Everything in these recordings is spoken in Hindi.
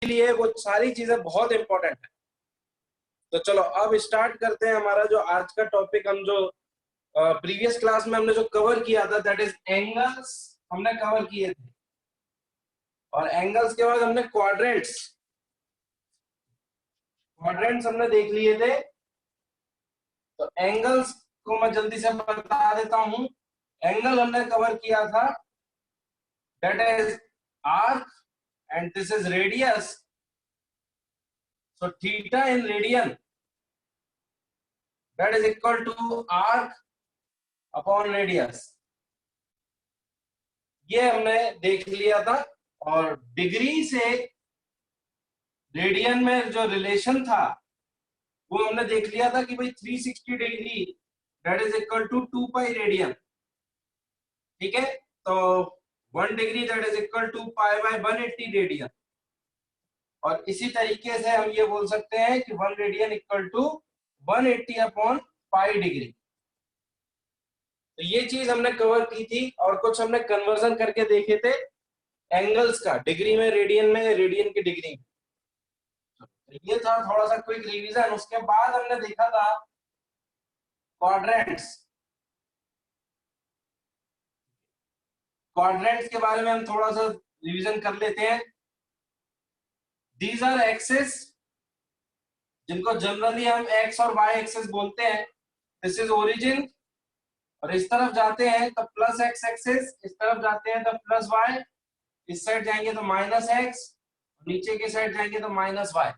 लिए वो सारी चीजें बहुत इंपॉर्टेंट है। तो चलो अब स्टार्ट करते हैं हमारा जो आज का टॉपिक। हम जो प्रीवियस क्लास में हमने जो कवर किया था दैट इज एंगल्स हमने कवर किए थे, और एंगल्स के बाद हमने क्वाड्रेंट्स हमने देख लिए थे। तो एंगल्स को मैं जल्दी से बता देता हूं। एंगल हमने कवर किया था that is arc and this is radius. So theta in radian that is equal to arc upon radius. ये हमने देख लिया था। और डिग्री से रेडियन में जो रिलेशन था वो हमने देख लिया था कि भाई 360 degree that is equal to 2 pi radian. ठीक है, तो 1 degree that is equal to pi by 180 radian. और इसी तरीके से हम ये बोल सकते हैं कि 1 radian equal to 180 upon pi degree. तो ये चीज हमने कवर की थी, और कुछ हमने कन्वर्जन करके देखे थे एंगल्स का, डिग्री में रेडियन में, रेडियन की डिग्री में। तो ये था थोड़ा सा क्विक रिवीजन। उसके बाद हमने देखा था क्वाड्रेंट्स। क्वाड्रेंट्स के बारे में हम थोड़ा सा रिवीजन कर लेते हैं। दीज आर एक्सिस जिनको जनरली हम एक्स और वाई एक्सिस बोलते हैं। दिस इज ओरिजिन, और इस तरफ जाते हैं तो प्लस एक्स एक्सिस, इस तरफ जाते हैं तो प्लस वाई, इस साइड जाएंगे तो माइनस एक्स, नीचे के साइड जाएंगे तो माइनस वाई।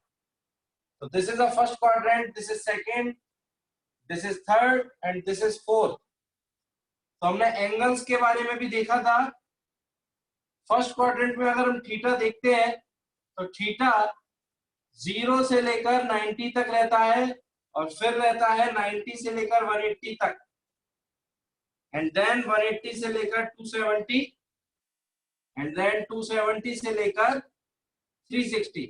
तो this is the first quadrant, this is second, this is third and this is fourth. तो हमने एंगल्स के बारे में भी देखा था। फर्स्ट क्वाड्रेंट में अगर हम थीटा देखते हैं तो थीटा 0 से लेकर 90 तक रहता है, और फिर रहता है 90 से लेकर 180 तक, एंड देन 180 से लेकर 270, एंड देन 270 से लेकर 360।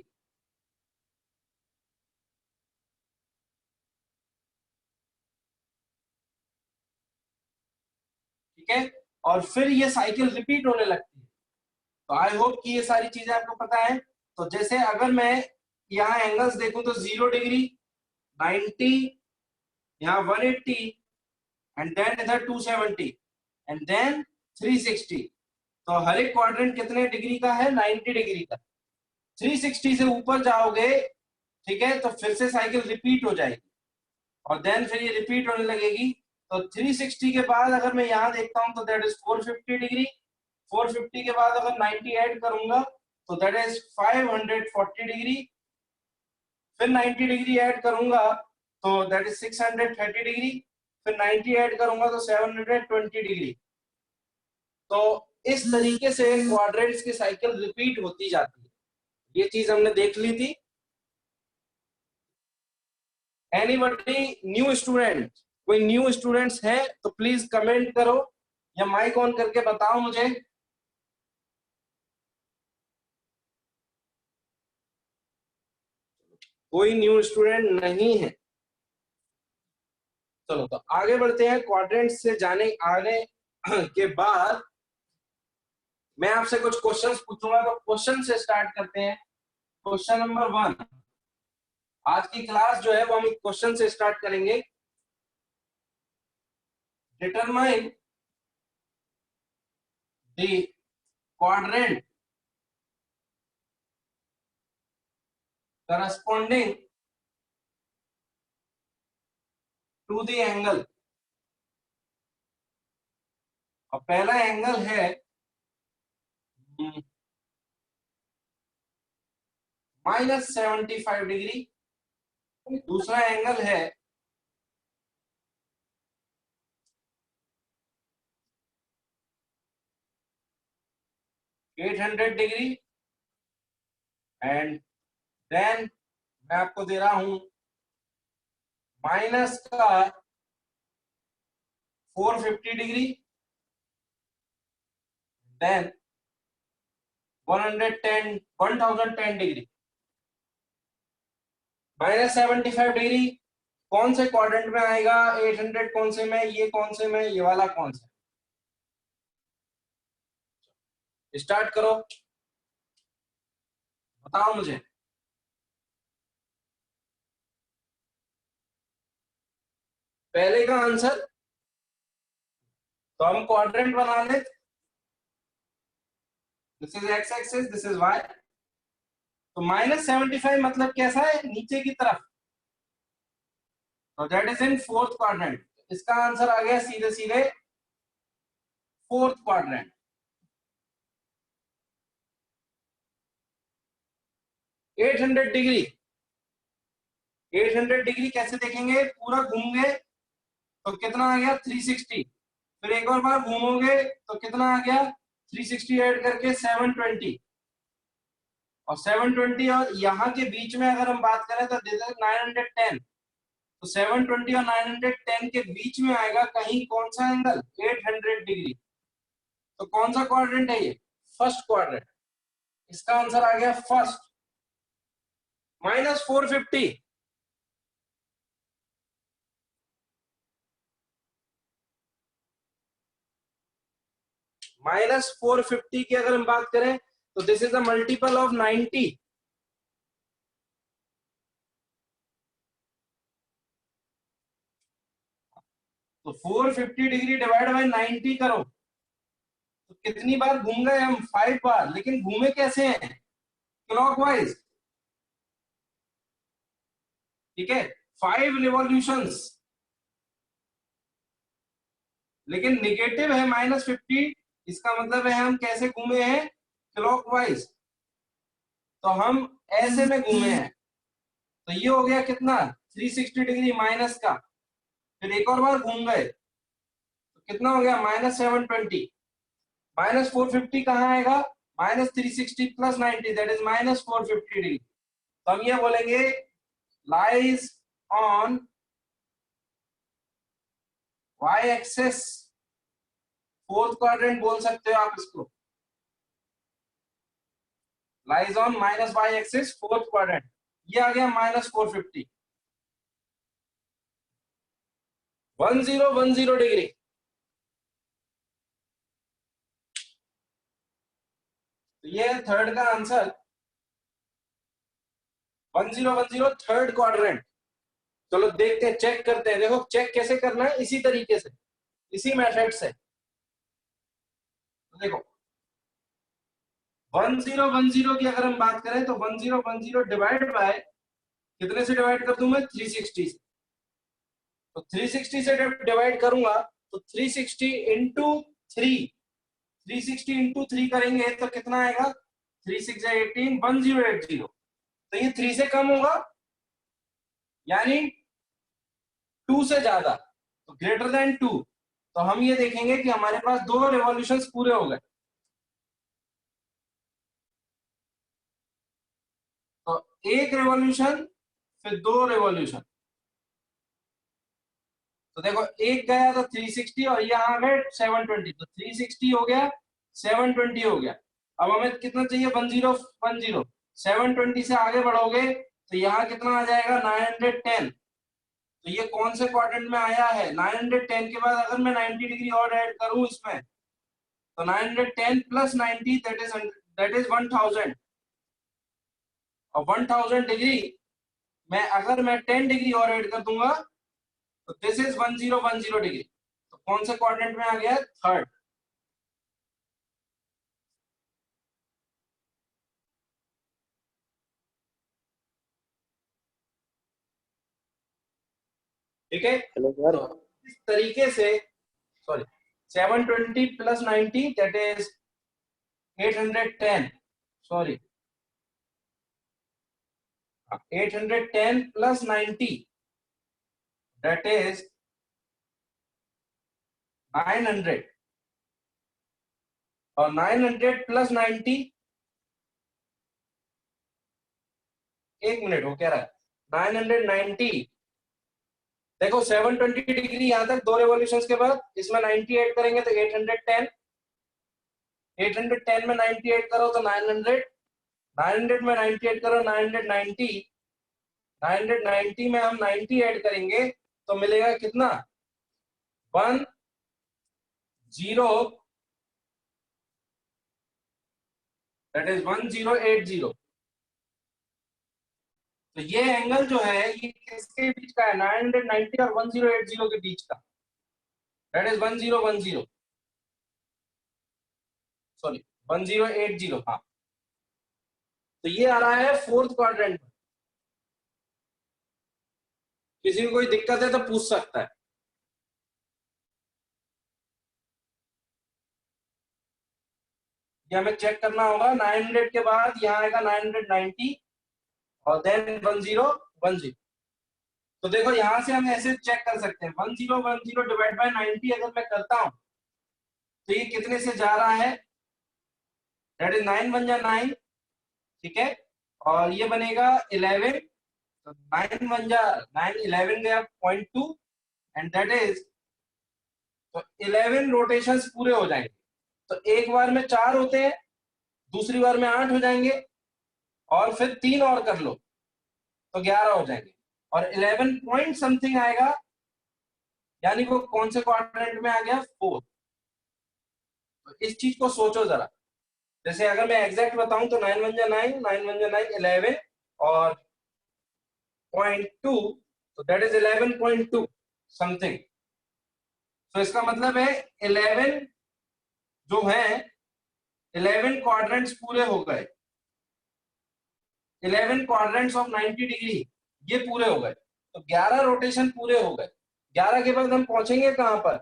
ठीक है, और फिर ये साइकिल रिपीट होने लगती है। तो आई होप कि ये सारी चीजें आपको पता है। तो जैसे अगर मैं यहाँ एंगल्स देखूं तो 0 डिग्री, 90, यहाँ 180, एंड देन इधर 270, एंड देन 360। तो हर एक क्वाड्रेंट कितने डिग्री का है? 90 डिग्री का। 360 से ऊपर जाओगे, ठीक है, तो फिर से साइकिल रिपीट हो जाएगी, और देन फिर ये रिपीट होने लगेगी। तो 360 के बाद अगर मैं यहाँ देखता हूँ तो दैट इज 450 डिग्री। 450 के बाद अगर 90 ऐड करूंगा तो दैट इज 540 डिग्री। फिर 90 डिग्री ऐड करूंगा तो दैट इज 630 डिग्री। फिर 90 ऐड करूंगा तो 720 डिग्री। तो इस तरीके से क्वाड्रेंट्स की साइकिल रिपीट होती जाती है। ये चीज हमने देख ली थी। Anybody new student? कोई न्यू स्टूडेंट्स है तो प्लीज कमेंट करो या माइक ऑन करके बताओ मुझे। कोई न्यू स्टूडेंट नहीं है। चलो तो आगे बढ़ते हैं। क्वाड्रेंट्स से जाने आने के बाद मैं आपसे कुछ क्वेश्चंस पूछूंगा, तो क्वेश्चन से स्टार्ट करते हैं। Question number 1। आज की क्लास जो है वो हम एक क्वेश्चन से स्टार्ट करेंगे। Determine the quadrant corresponding to the angle. और पहला एंगल है -75 डिग्री। दूसरा एंगल है 800 डिग्री, एंड देन मैं आपको दे रहा हूं माइनस का 450 डिग्री, देन 1010 डिग्री। -75 डिग्री कौन से क्वाड्रेंट में आएगा? 800 कौन से में? ये कौन से में? ये वाला कौन सा? स्टार्ट करो, बताओ मुझे। पहले का आंसर, तो हम क्वाड्रेंट बना ले। This is x axis, this is y. तो -75 मतलब कैसा है, नीचे की तरफ, तो that is in fourth quadrant. इसका आंसर आ गया सीधे सीधे फोर्थ क्वाड्रेंट। 800 डिग्री, 800 डिग्री कैसे देखेंगे, पूरा घूम गए तो कितना आ गया 360, फिर एक और बार घूमोगे तो कितना आ गया 360 ऐड करके 720, और 720 और यहाँ के बीच में अगर हम बात करें तो दिस इज 910। तो 720 और 910 के बीच में आएगा कहीं कौन सा एंगल, 800 डिग्री। तो कौन सा क्वाड्रेंट है ये, फर्स्ट क्वाड्रेंट। इसका आंसर आ गया फर्स्ट। -450, -450 की अगर हम बात करें तो this is a multiple of 90। तो 450 डिग्री डिवाइड बाय 90 करो तो कितनी बार घूम गए हम, 5 बार। लेकिन घूमे कैसे हैं, क्लॉकवाइज, ठीक है, 5 रिवॉल्यूशंस। लेकिन निगेटिव है -50, इसका मतलब है हम कैसे घूमे हैं, क्लॉकवाइज। तो हम ऐसे में घूमे हैं, तो ये हो गया कितना 360 डिग्री माइनस का, फिर एक और बार घूम गए तो कितना हो गया -720। -450 कहाँ आएगा, -360 + 90 दैट इज -450 डिग्री। तो हम ये बोलेंगे lies on y axis, fourth quadrant बोल सकते हो आप इसको, lies on -y axis fourth quadrant. ये आ गया -450, 1010 डिग्री। तो ये है थर्ड का आंसर, 1010 थर्ड क्वाड्रेंट। चलो देखते हैं, चेक करते हैं। देखो चेक कैसे करना है, इसी तरीके से, इसी मेथड से। तो देखो 1010 की अगर हम बात करें तो 1010 डिवाइड बाय कितने से डिवाइड कर दूं मैं, 360 से। तो 360 से डिवाइड करूंगा तो 360 इंटू 3, 360 इंटू 3 करेंगे तो कितना आएगा, 3 6 18, 1080। तो ये 3 से कम होगा, यानी 2 से ज्यादा, तो ग्रेटर देन 2। तो हम ये देखेंगे कि हमारे पास 2 रिवॉल्यूशंस पूरे हो गए। तो एक रिवॉल्यूशन, फिर 2 रिवॉल्यूशन। तो देखो एक गया तो 360 और ये आ गए 720, तो 360 हो गया, 720 हो गया। अब हमें कितना चाहिए, 1010। 720 से आगे बढ़ोगे तो यहाँ कितना आ जाएगा 910। तो ये कौन से क्वाड्रेंट में आया है, 910 के बाद अगर मैं 90 डिग्री और ऐड करूं इसमें, तो 910 + 90 दैट इज 1000। और 1000 डिग्री में अगर मैं 10 डिग्री और ऐड कर दूंगा तो दिस इज 1010 डिग्री। तो कौन से क्वाड्रेंट में आ गया, थर्ड। ठीक है, हेलो सर। तो इस तरीके से, sorry, 720 + 90 that is 810, sorry 810 + 90 that is 900, और 900 + 90, एक मिनट हो कह रहा है 990। देखो 720 डिग्री यहां तक 2 रेवोल्यूशंस के बाद, इसमें 90 ऐड करेंगे तो 810, 810 में 90 ऐड करो तो 900, 900 में 90 ऐड करो 990, 990 में हम 90 ऐड करेंगे तो मिलेगा कितना, 10, दैट इज 1080। तो ये एंगल जो है ये किसके बीच का है, 990 और 1080 के बीच का, दैट इज 1010, सॉरी 1080, हाँ। तो ये आ रहा है फोर्थ क्वाड्रेंट में। किसी को कोई दिक्कत है तो पूछ सकता है। ये हमें चेक करना होगा, 900 के बाद यहाँ आएगा 990 और देन 1010। तो देखो यहां से हम ऐसे चेक कर सकते हैं, 1010 डिवाइड बाय 90 अगर मैं करता हूं तो ये कितने से जा रहा है, दैट इज 9 वन जा 9, ठीक है, और ये बनेगा 11, तो 9 वन जा 9, 11 गया 0.2 एंड दैट इज, तो 11 रोटेशंस पूरे हो जाएंगे। तो एक बार में 4 होते हैं, दूसरी बार में 8 हो जाएंगे, और फिर 3 और कर लो तो 11 हो जाएंगे, और 11 पॉइंट समथिंग आएगा, यानी वो कौन से क्वाड्रेंट में आ गया, फोर्थ। तो इस चीज को सोचो जरा, जैसे अगर मैं एग्जैक्ट बताऊं तो 9 वन जा 9, 9 वन जा 9, 11 और 0.2, तो दैट इज 11.2 समथिंग। तो इसका मतलब है 11 जो है, 11 क्वाड्रेंट्स पूरे हो गए, 11 क्वाड्रेंट्स ऑफ 90 डिग्री ये पूरे हो गए, तो 11 रोटेशन पूरे हो गए। 11 के बाद हम पहुंचेंगे कहां पर,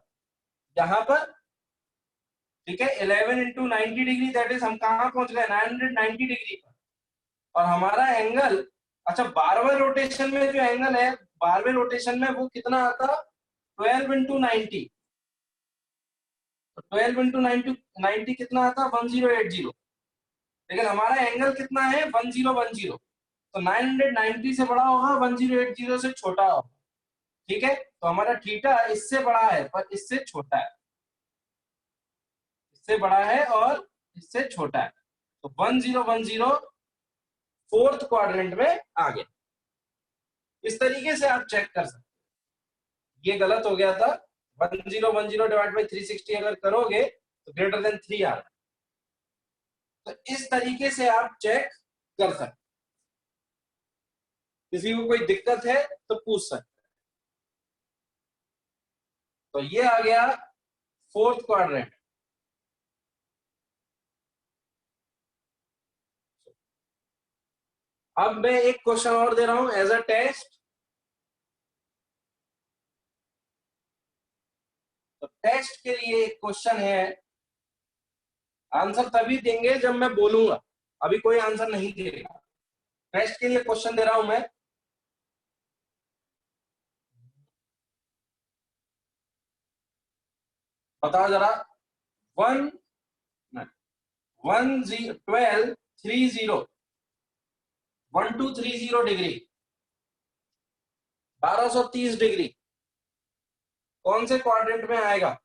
यहां पर, ठीक है, 11 इंटू 90 डिग्री, दैट इज हम कहां पहुंच गए, 990 डिग्री पर। और हमारा एंगल, अच्छा 12वें रोटेशन में जो एंगल है, 12वें रोटेशन में वो कितना आता, 12 इंटू 90, 12 इंटू 90 कितना आता, 1080, लेकिन हमारा एंगल कितना है, 1010। तो 990 से बड़ा होगा, 1080 से छोटा होगा, ठीक है। तो हमारा थीटा इससे बड़ा है पर इससे छोटा है, इससे बड़ा है और इससे छोटा है, तो 1010 फोर्थ क्वाड्रेंट में आ गया। इस तरीके से आप चेक कर सकते हैं। ये गलत हो गया था, 1010 डिवाइड बाई 360 अगर करोगे तो ग्रेटर देन 3 आ रहा है। तो इस तरीके से आप चेक कर सकते हैं। किसी को कोई दिक्कत है तो पूछ सकते हैं। तो ये आ गया फोर्थ क्वाड्रेंट। अब मैं एक क्वेश्चन और दे रहा हूं एज अ टेस्ट। तो टेस्ट के लिए एक क्वेश्चन है, आंसर तभी देंगे जब मैं बोलूंगा, अभी कोई आंसर नहीं देगा। टेस्ट के लिए क्वेश्चन दे रहा हूं मैं, बताओ जरा। 1 12 30 1230 डिग्री, 1230 डिग्री कौन से क्वाड्रेंट में आएगा,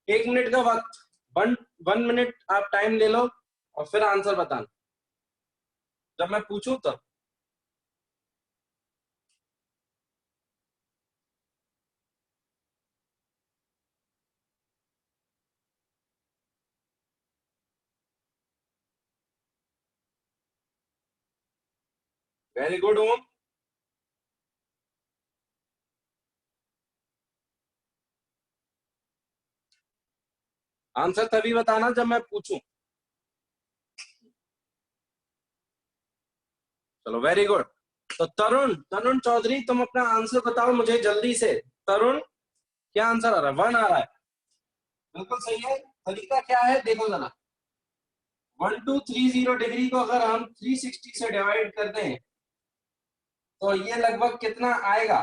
एक मिनट का वक्त, वन मिनट आप टाइम ले लो और फिर आंसर बताना जब मैं पूछूं तब। वेरी गुड ओम। आंसर तभी बताना जब मैं पूछूं। चलो वेरी गुड। तो तरुण तरुण चौधरी तुम अपना आंसर बताओ मुझे जल्दी से। तरुण क्या आंसर आ रहा है, 1 आ रहा है, बिल्कुल सही है। तरीका क्या है देखो जरा, 1230 डिग्री को अगर हम 360 से डिवाइड कर दें तो ये लगभग कितना आएगा,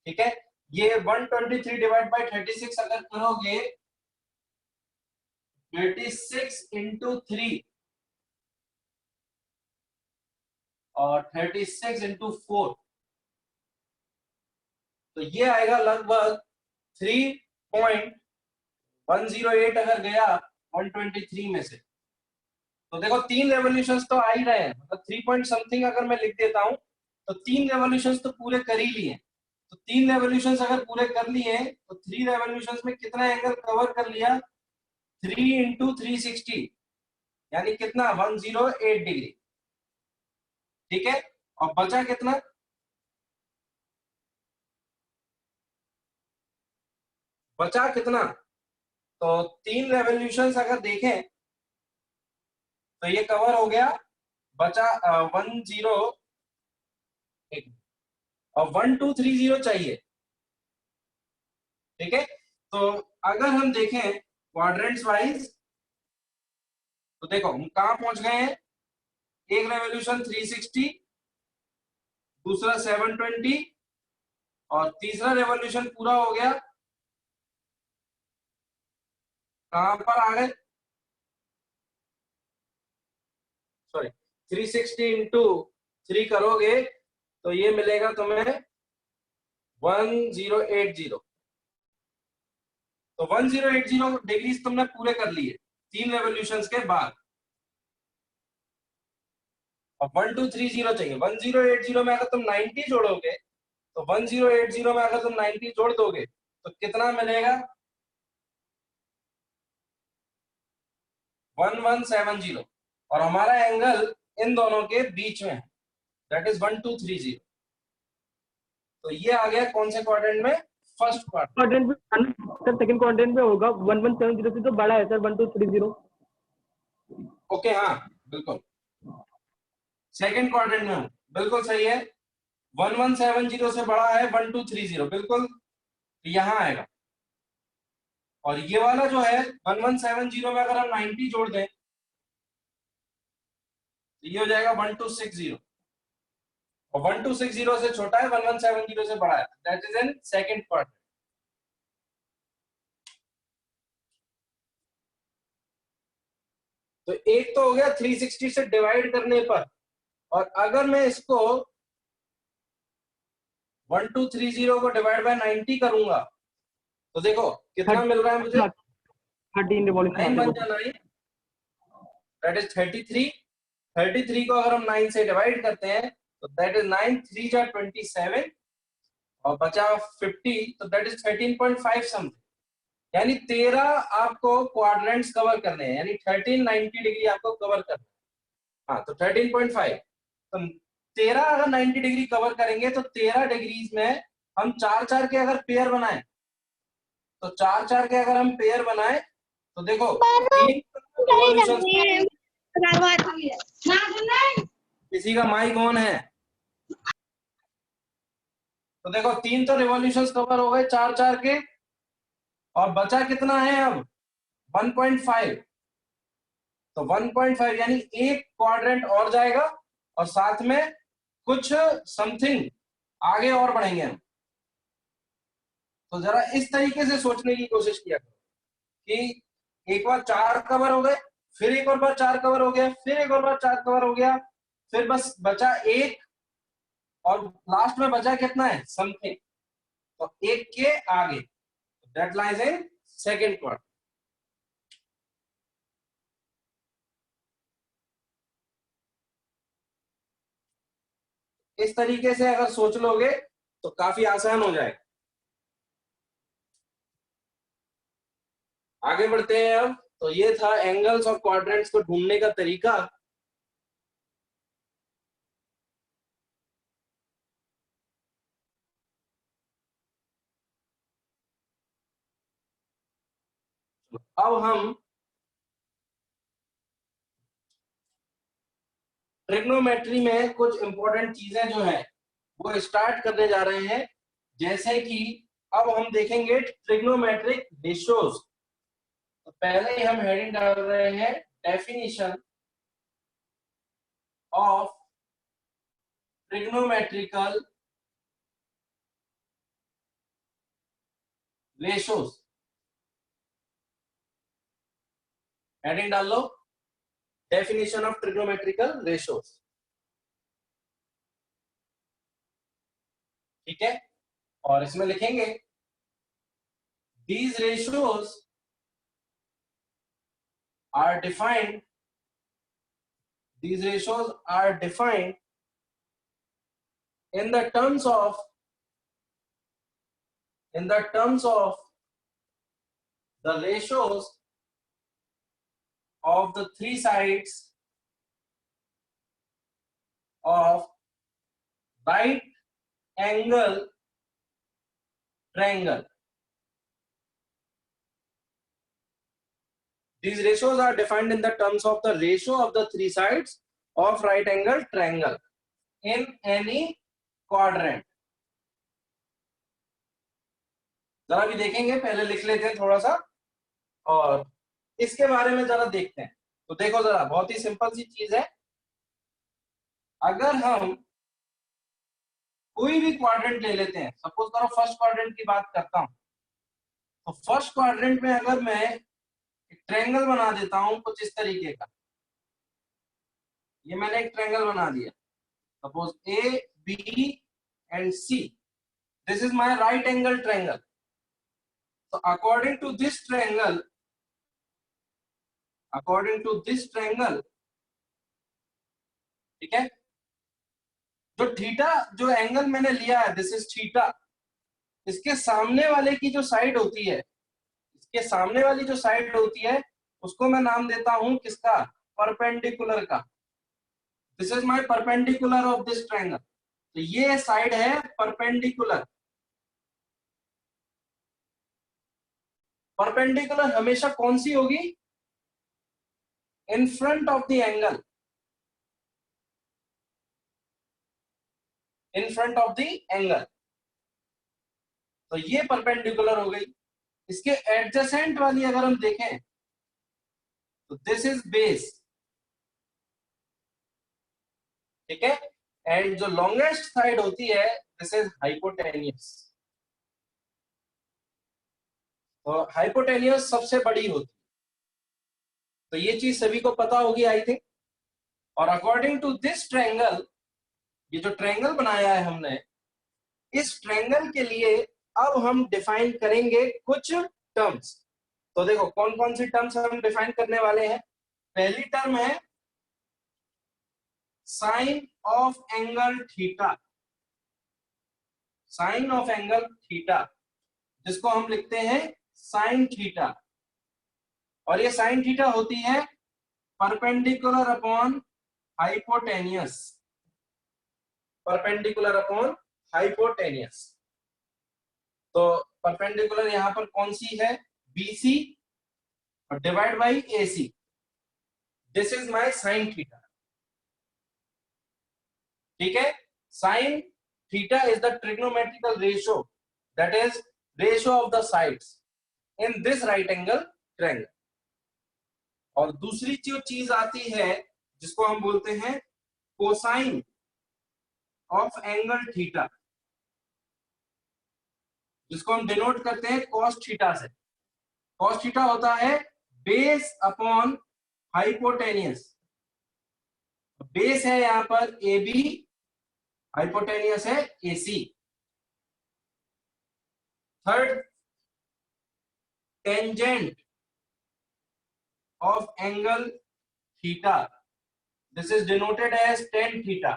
ठीक है। ये 123 डिवाइड बाई 36 अगर करोगे, 36 इंटू 3 और 36 इंटू 4, तो ये आएगा लगभग 3.108 अगर गया 123 में से। तो देखो 3 रेवोल्यूशंस तो आ ही रहे हैं, मतलब 3 पॉइंट समथिंग अगर मैं लिख देता हूं तो 3 रेवोल्यूशंस तो पूरे कर ही लिए। तो 3 रेवोल्यूशन अगर पूरे कर लिए तो 3 रेवोल्यूशन में कितना एंगल कवर कर लिया? 3 इंटू 360 यानी कितना? 108 डिग्री। ठीक है, और बचा कितना? बचा कितना? तो 3 रेवोल्यूशन अगर देखें तो ये कवर हो गया, बचा 108 और 1230 चाहिए। ठीक है, तो अगर हम देखें क्वाड्रेंट्स वाइज तो देखो हम कहां पहुंच गए हैं। एक रेवोल्यूशन 360, दूसरा 720 और तीसरा रेवोल्यूशन पूरा हो गया, कहां पर आ गए? सॉरी, 360 इंटू 3 करोगे तो ये मिलेगा तुम्हें 1080। तो 1080 डिग्री तुमने पूरे कर लिए 3 रेवोल्यूशंस के बाद। और 1230 चाहिए। 1080 में अगर तुम 90 जोड़ोगे तो 1080 में अगर तुम 90 जोड़ दोगे तो कितना मिलेगा? 1170। और हमारा एंगल इन दोनों के बीच में है, दैट इज 1230। तो ये आ गया कौन से क्वाड्रेंट में? First quadrant. क्वाड्रेंट में सर, सेकंड क्वाड्रेंट में होगा 1170 से तो बड़ा है सर 1230। ओके, हाँ बिल्कुल सेकंड क्वाड्रेंट में हूं, बिल्कुल सही है। 1170 से बड़ा है 1230, बिल्कुल, तो यहां आएगा। और ये वाला जो है 1170 में अगर हम 90 जोड़ दें तो ये हो जाएगा 1260। और 1260 से छोटा है, 1170 से बड़ा है, that is in second quadrant. तो एक तो हो गया 360 से डिवाइड करने पर। और अगर मैं इसको 1230 को डिवाइड बाय 90 करूंगा तो देखो कितना मिल रहा है मुझे? 13 रिवॉल्यूशन 9 आते बन हैं। जाना है, दैट इज 33। 33 को अगर हम 9 से डिवाइड करते हैं तो दैट इज 9 3 जा 27 और बचा 50, तो दैट इज 13.5 समथिंग। यानी 13 आपको क्वाड्रेंट्स कवर करने हैं, यानी 1390 डिग्री आपको कवर करना है। हाँ, तो 13.5, तो 13 अगर 90 डिग्री कवर करेंगे तो 13 डिग्रीज में हम चार चार के अगर पेयर बनाए तो चार चार के अगर हम पेयर बनाए तो देखो 3 रिवॉल्यूशन। किसी का माइक ऑन है? तो देखो 3 तो रिवॉल्यूशंस कवर हो गए चार चार के, और बचा कितना है अब? 1.5। तो 1.5 यानी एक क्वाड्रेंट और जाएगा और साथ में कुछ समथिंग आगे और बढ़ेंगे हम। तो जरा इस तरीके से सोचने की कोशिश किया कि एक बार 4 कवर हो गए, फिर एक और बार 4 कवर हो गया, फिर एक और बार 4 कवर हो गया, फिर बस बचा एक, और लास्ट में बचा कितना है? समथिंग। तो एक के आगे, that lies in second quadrant. इस तरीके से अगर सोच लोगे तो काफी आसान हो जाएगा। आगे बढ़ते हैं अब। तो ये था एंगल्स और क्वाड्रेंट्स को ढूंढने का तरीका। अब हम ट्रिग्नोमेट्री में कुछ इंपॉर्टेंट चीजें जो है वो स्टार्ट करने जा रहे हैं। जैसे कि अब हम देखेंगे ट्रिग्नोमेट्रिक रेशियोज। तो पहले ही हम हेडिंग डाल रहे हैं definition of trigonometrical ratios. Heading डाल लो, डेफिनेशन ऑफ ट्रिग्नोमेट्रिकल रेशियोज। ठीक है, और इसमें लिखेंगे these ratios are defined, these ratios are defined in the terms of in the terms of the ratios of the three sides of right angle triangle. These ratios are defined in the terms of the ratio of the three sides of right angle triangle in any quadrant. जरा भी देखेंगे, पहले लिख लेते हैं थोड़ा सा और इसके बारे में जरा देखते हैं। तो देखो जरा, बहुत ही सिंपल सी चीज है। अगर हम कोई भी क्वाड्रेंट ले लेते हैं, सपोज करो फर्स्ट क्वाड्रेंट की बात करता हूं, तो फर्स्ट क्वाड्रेंट में अगर मैं एक ट्रायंगल बना देता हूं कुछ इस तरीके का, ये मैंने एक ट्रायंगल बना दिया, suppose a b and c, this is my right angle triangle. तो अकॉर्डिंग टू दिस ट्रायंगल, ठीक है, जो थीटा, जो एंगल मैंने लिया है, दिस इज थीटा, इसके सामने वाले की जो साइड होती है, इसके सामने वाली जो साइड होती है, उसको मैं नाम देता हूं किसका? परपेंडिकुलर का। This is my perpendicular of this triangle. तो ये साइड है परपेंडिकुलर। परपेंडिकुलर हमेशा कौन सी होगी? In front of the angle, in front of the angle. तो ये परपेंडिकुलर हो गई। इसके एडजेसेंट वाली अगर हम देखें तो दिस इज बेस, ठीक है, एंड जो लॉन्गेस्ट साइड होती है दिस इज हाइपोटेनियस। तो हाइपोटेनियस सबसे बड़ी होती है। तो ये चीज सभी को पता होगी आई थिंक। और अकॉर्डिंग टू दिस ट्रायंगल, ये जो ट्रायंगल बनाया है हमने, इस ट्रायंगल के लिए अब हम डिफाइन करेंगे कुछ टर्म्स। तो देखो कौन कौन सी टर्म्स हम डिफाइन करने वाले हैं। पहली टर्म है sine of angle theta, sine of angle theta, जिसको हम लिखते हैं साइन थीटा। और ये साइन थीटा होती है perpendicular upon hypotenuse, perpendicular upon hypotenuse. तो परपेंडिकुलर यहां पर कौन सी है? बीसी और divide by AC. This is my sign theta, ठीक है। Sine theta is the trigonometrical ratio, that is ratio of the sides in this right angle triangle. और दूसरी जो चीज आती है जिसको हम बोलते हैं कोसाइन ऑफ एंगल थीटा, जिसको हम डिनोट करते हैं कॉस थीटा से। कॉस थीटा होता है बेस अपॉन हाइपोटेनियस। बेस है यहां पर ए बी, हाइपोटेनियस है A C. Third, tangent of angle theta, this is denoted as tan theta,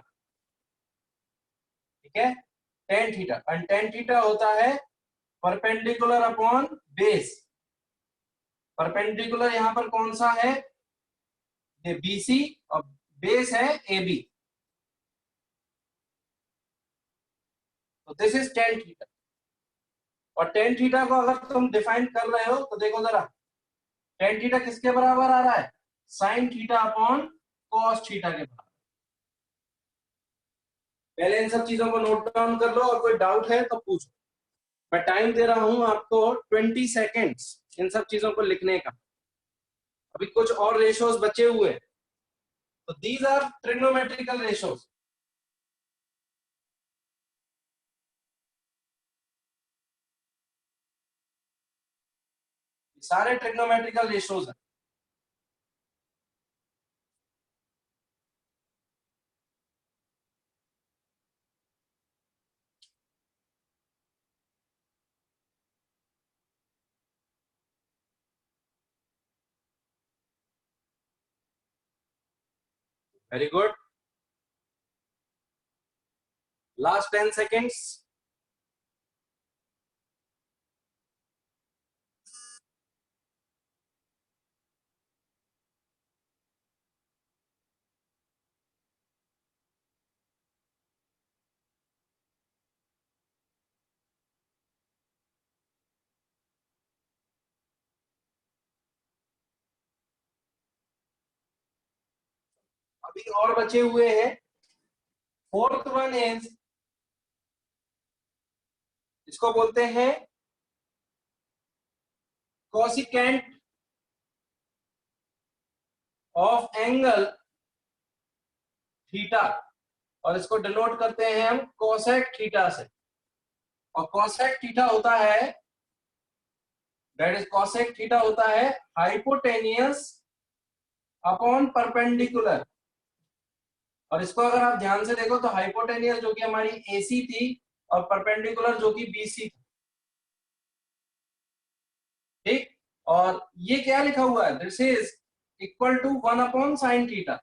ठीक है, tan theta. And tan theta होता है परपेंडिकुलर अपॉन बेस। परपेंडिकुलर यहां पर कौन सा है? ये बीसी और बेस है ए बी। तो दिस इज टेन थीटा। और टेन थीटा को अगर तुम डिफाइन कर रहे हो तो देखो जरा, टेन थीटा किसके बराबर आ रहा है? Sine theta upon cos theta के बराबर। पहले इन सब चीजों को नोट डाउन कर लो और कोई डाउट है तो पूछो। मैं टाइम दे रहा हूं आपको 20 सेकेंड्स इन सब चीजों को लिखने का। अभी कुछ और रेशियोज बचे हुए, तो दीज आर ट्रिग्नोमेट्रिकल रेशियोज। सारे ट्रिग्नोमेट्रिकल रेशियोज हैं। Very good, last 10 seconds. अभी और बचे हुए हैं। फोर्थ वन इज, इसको बोलते हैं कोसिकेंट ऑफ एंगल थीटा, और इसको डिनोट करते हैं हम कोसेक थीटा से। और कोसेक थीटा होता है, दैट इज कोसेक थीटा होता है हाइपोटेनियस अपॉन परपेंडिकुलर। और इसको अगर आप ध्यान से देखो तो हाइपोटेनियस जो कि हमारी AC थी और परपेंडिकुलर जो कि BC थी, ठीक। और ये क्या लिखा हुआ है, this is equal to 1 upon sine theta.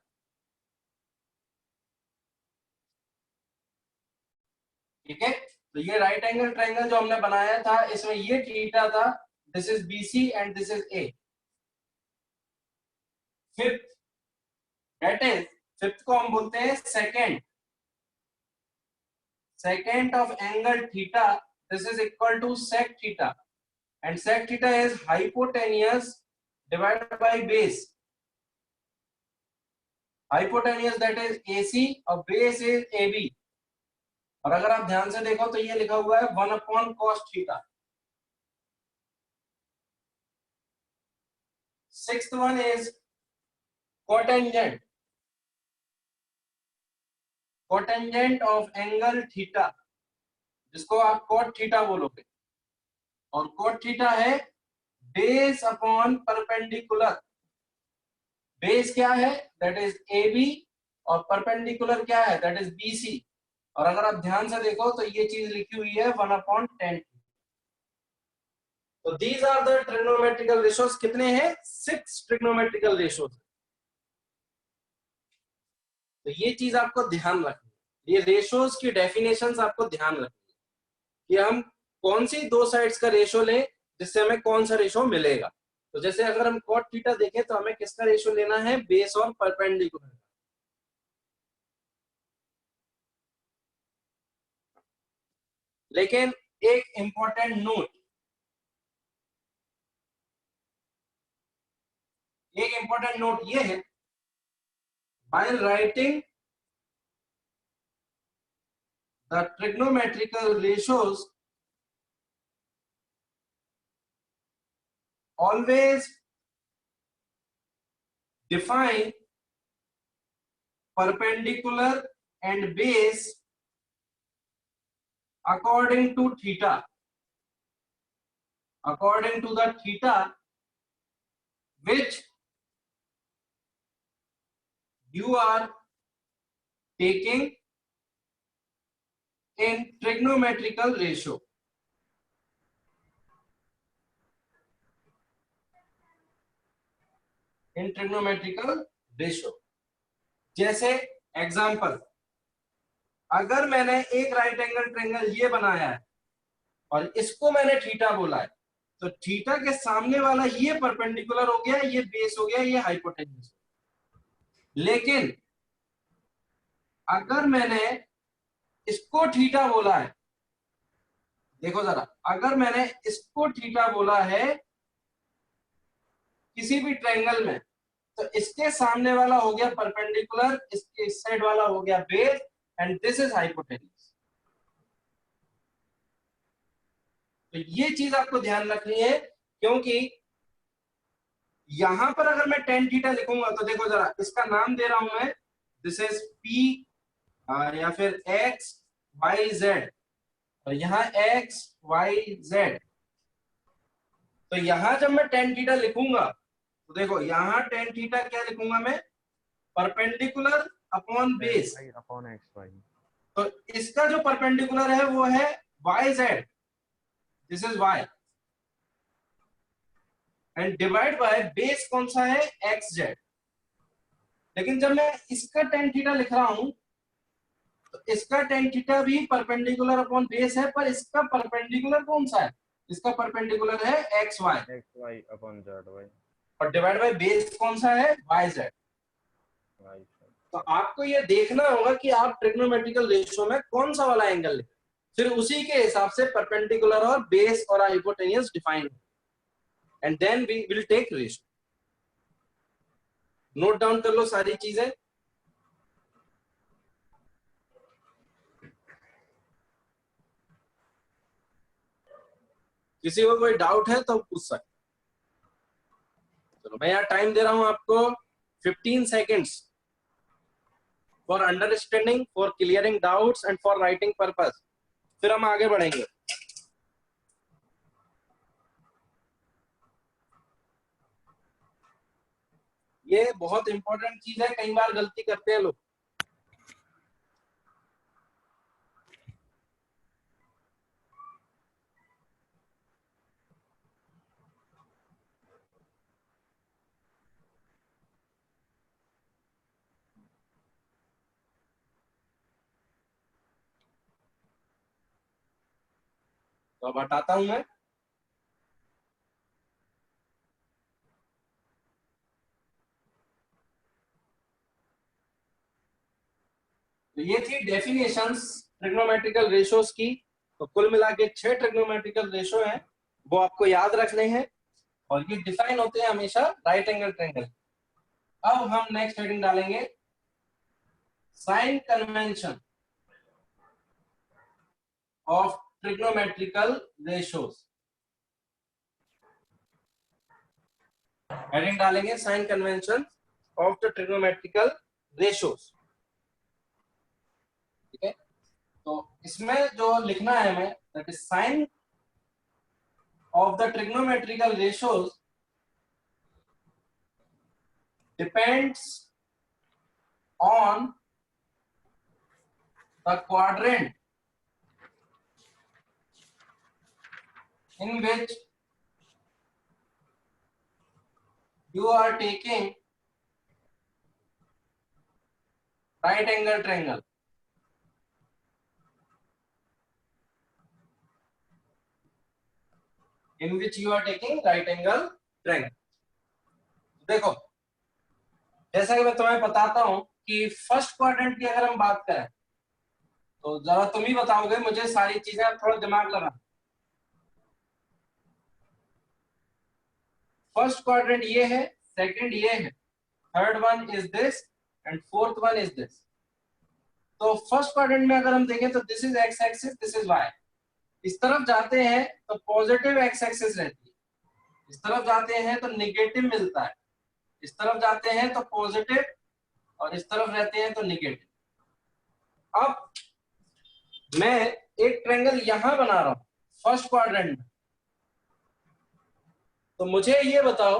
ठीक है, तो ये राइट एंगल ट्रायंगल जो हमने बनाया था, इसमें ये थीटा था, this is BC and this is A। Fifth, that is, fifth को हम बोलते हैं second, secant of angle theta, this is equal to sec theta, and sec theta is hypotenuse divided by base. Hypotenuse that is AC और base is AB। और अगर आप ध्यान से देखो तो ये लिखा हुआ है 1 upon cos theta। Sixth one is cotangent, cotangent of angle theta, जिसको आप cot theta बोलोगे। और cot theta है base upon perpendicular। बेस क्या है, दैट इज AB, और परपेंडिकुलर क्या है, दैट इज BC। और अगर आप ध्यान से देखो तो ये चीज लिखी हुई है 1/10। तो these are the trigonometrical ratios. कितने हैं, 6 ट्रिग्नोमेट्रिकल रेशियोज। तो ये चीज आपको ध्यान रखनी है, ये रेशियोज की डेफिनेशंस आपको ध्यान रखनी है कि हम कौन सी दो साइड्स का रेशियो लें जिससे हमें कौन सा रेशियो मिलेगा। तो जैसे अगर हम कॉट थीटा देखें तो हमें किसका रेशियो लेना है, बेस और परपेंडिकुलर। लेकिन एक इंपॉर्टेंट नोट, एक इंपॉर्टेंट नोट ये है, while writing the trigonometrical ratios, always define perpendicular and base according to theta, according to the theta which you are taking in trigonometrical ratio। in trigonometrical ratio। जैसे एग्जांपल, अगर मैंने एक राइट एंगल ट्रायंगल ये बनाया है और इसको मैंने थीटा बोला है, तो थीटा के सामने वाला ये परपेंडिकुलर हो गया, ये बेस हो गया, ये हाइपोटेन्यूज। लेकिन अगर मैंने इसको थीटा बोला है, देखो जरा, अगर मैंने इसको थीटा बोला है किसी भी ट्रायंगल में, तो इसके सामने वाला हो गया परपेंडिकुलर, इसके इस साइड वाला हो गया base, and this is hypotenuse. तो ये चीज आपको ध्यान रखनी है, क्योंकि यहां पर अगर मैं tan थीटा लिखूंगा तो देखो जरा, इसका नाम दे रहा हूं मैं, दिस इज P या फिर X Y Z, और यहाँ X Y Z। तो यहां जब मैं tan थीटा लिखूंगा तो देखो यहाँ tan थीटा क्या लिखूंगा मैं, perpendicular upon base upon x y. तो इसका जो परपेंडिकुलर है वो है YZ, this is Y, and divide by base कौन सा है, XZ। लेकिन जब मैं इसका tan थीटा लिख रहा हूं तो इसका tan थीटा भी परपेंडिकुलर अपॉन बेस है, पर इसका परपेंडिकुलर कौन सा है, इसका परपेंडिकुलर है XY, x y upon z y, और डिवाइड बाय बेस कौन सा है, YZ। वाई। तो आपको ये देखना होगा कि आप ट्रिग्नोमेट्रिकल रेशियो में कौन सा वाला एंगल लें, फिर उसी के हिसाब से परपेंडिकुलर और बेस और hypotenuse define, and then we will take ratio. Note down कर लो सारी चीजें। किसी को कोई डाउट है तो पूछ सकते। चलो मैं यहाँ टाइम दे रहा हूं आपको 15 seconds for understanding, for clearing doubts and for writing purpose, फिर हम आगे बढ़ेंगे। ये बहुत इंपॉर्टेंट चीज है, कई बार गलती करते हैं लोग। तो अब हटाता हूं मैं। तो ये थी डेफिनेशंस ट्रिग्नोमेट्रिकल रेशोस की। तो कुल मिला के 6 ट्रिग्नोमेट्रिकल रेशो हैं, वो आपको याद रखने हैं, और ये डिफाइन होते हैं हमेशा राइट एंगल ट्रायंगल। अब हम नेक्स्ट हेडिंग डालेंगे sign convention of trigonometrical ratios. Heading डालेंगे sign convention of the trigonometrical ratios. ठीक है, तो इसमें जो लिखना है हमें, that is sign of the trigonometrical ratios depends on the quadrant in which you are taking right angle triangle. In which you are taking right angle triangle. देखो, जैसा कि मैं तुम्हें बताता हूं कि फर्स्ट क्वाड्रेंट की अगर हम बात करें तो जरा तुम ही बताओगे मुझे सारी चीजें, थोड़ा दिमाग लगा। फर्स्ट क्वाड्रेंट ये है, सेकंड ये है, third one is this and fourth one is this. तो फर्स्ट क्वाड्रेंट में अगर हम देखें तो this is x axis, this is y. इस तरफ जाते हैं तो पॉजिटिव एक्स एक्सिस रहती है, इस तरफ जाते हैं तो निगेटिव मिलता है, इस तरफ जाते हैं तो पॉजिटिव, और इस तरफ रहते हैं तो निगेटिव। अब मैं एक ट्रायंगल यहां बना रहा हूं फर्स्ट क्वाड्रेंट में, तो मुझे ये बताओ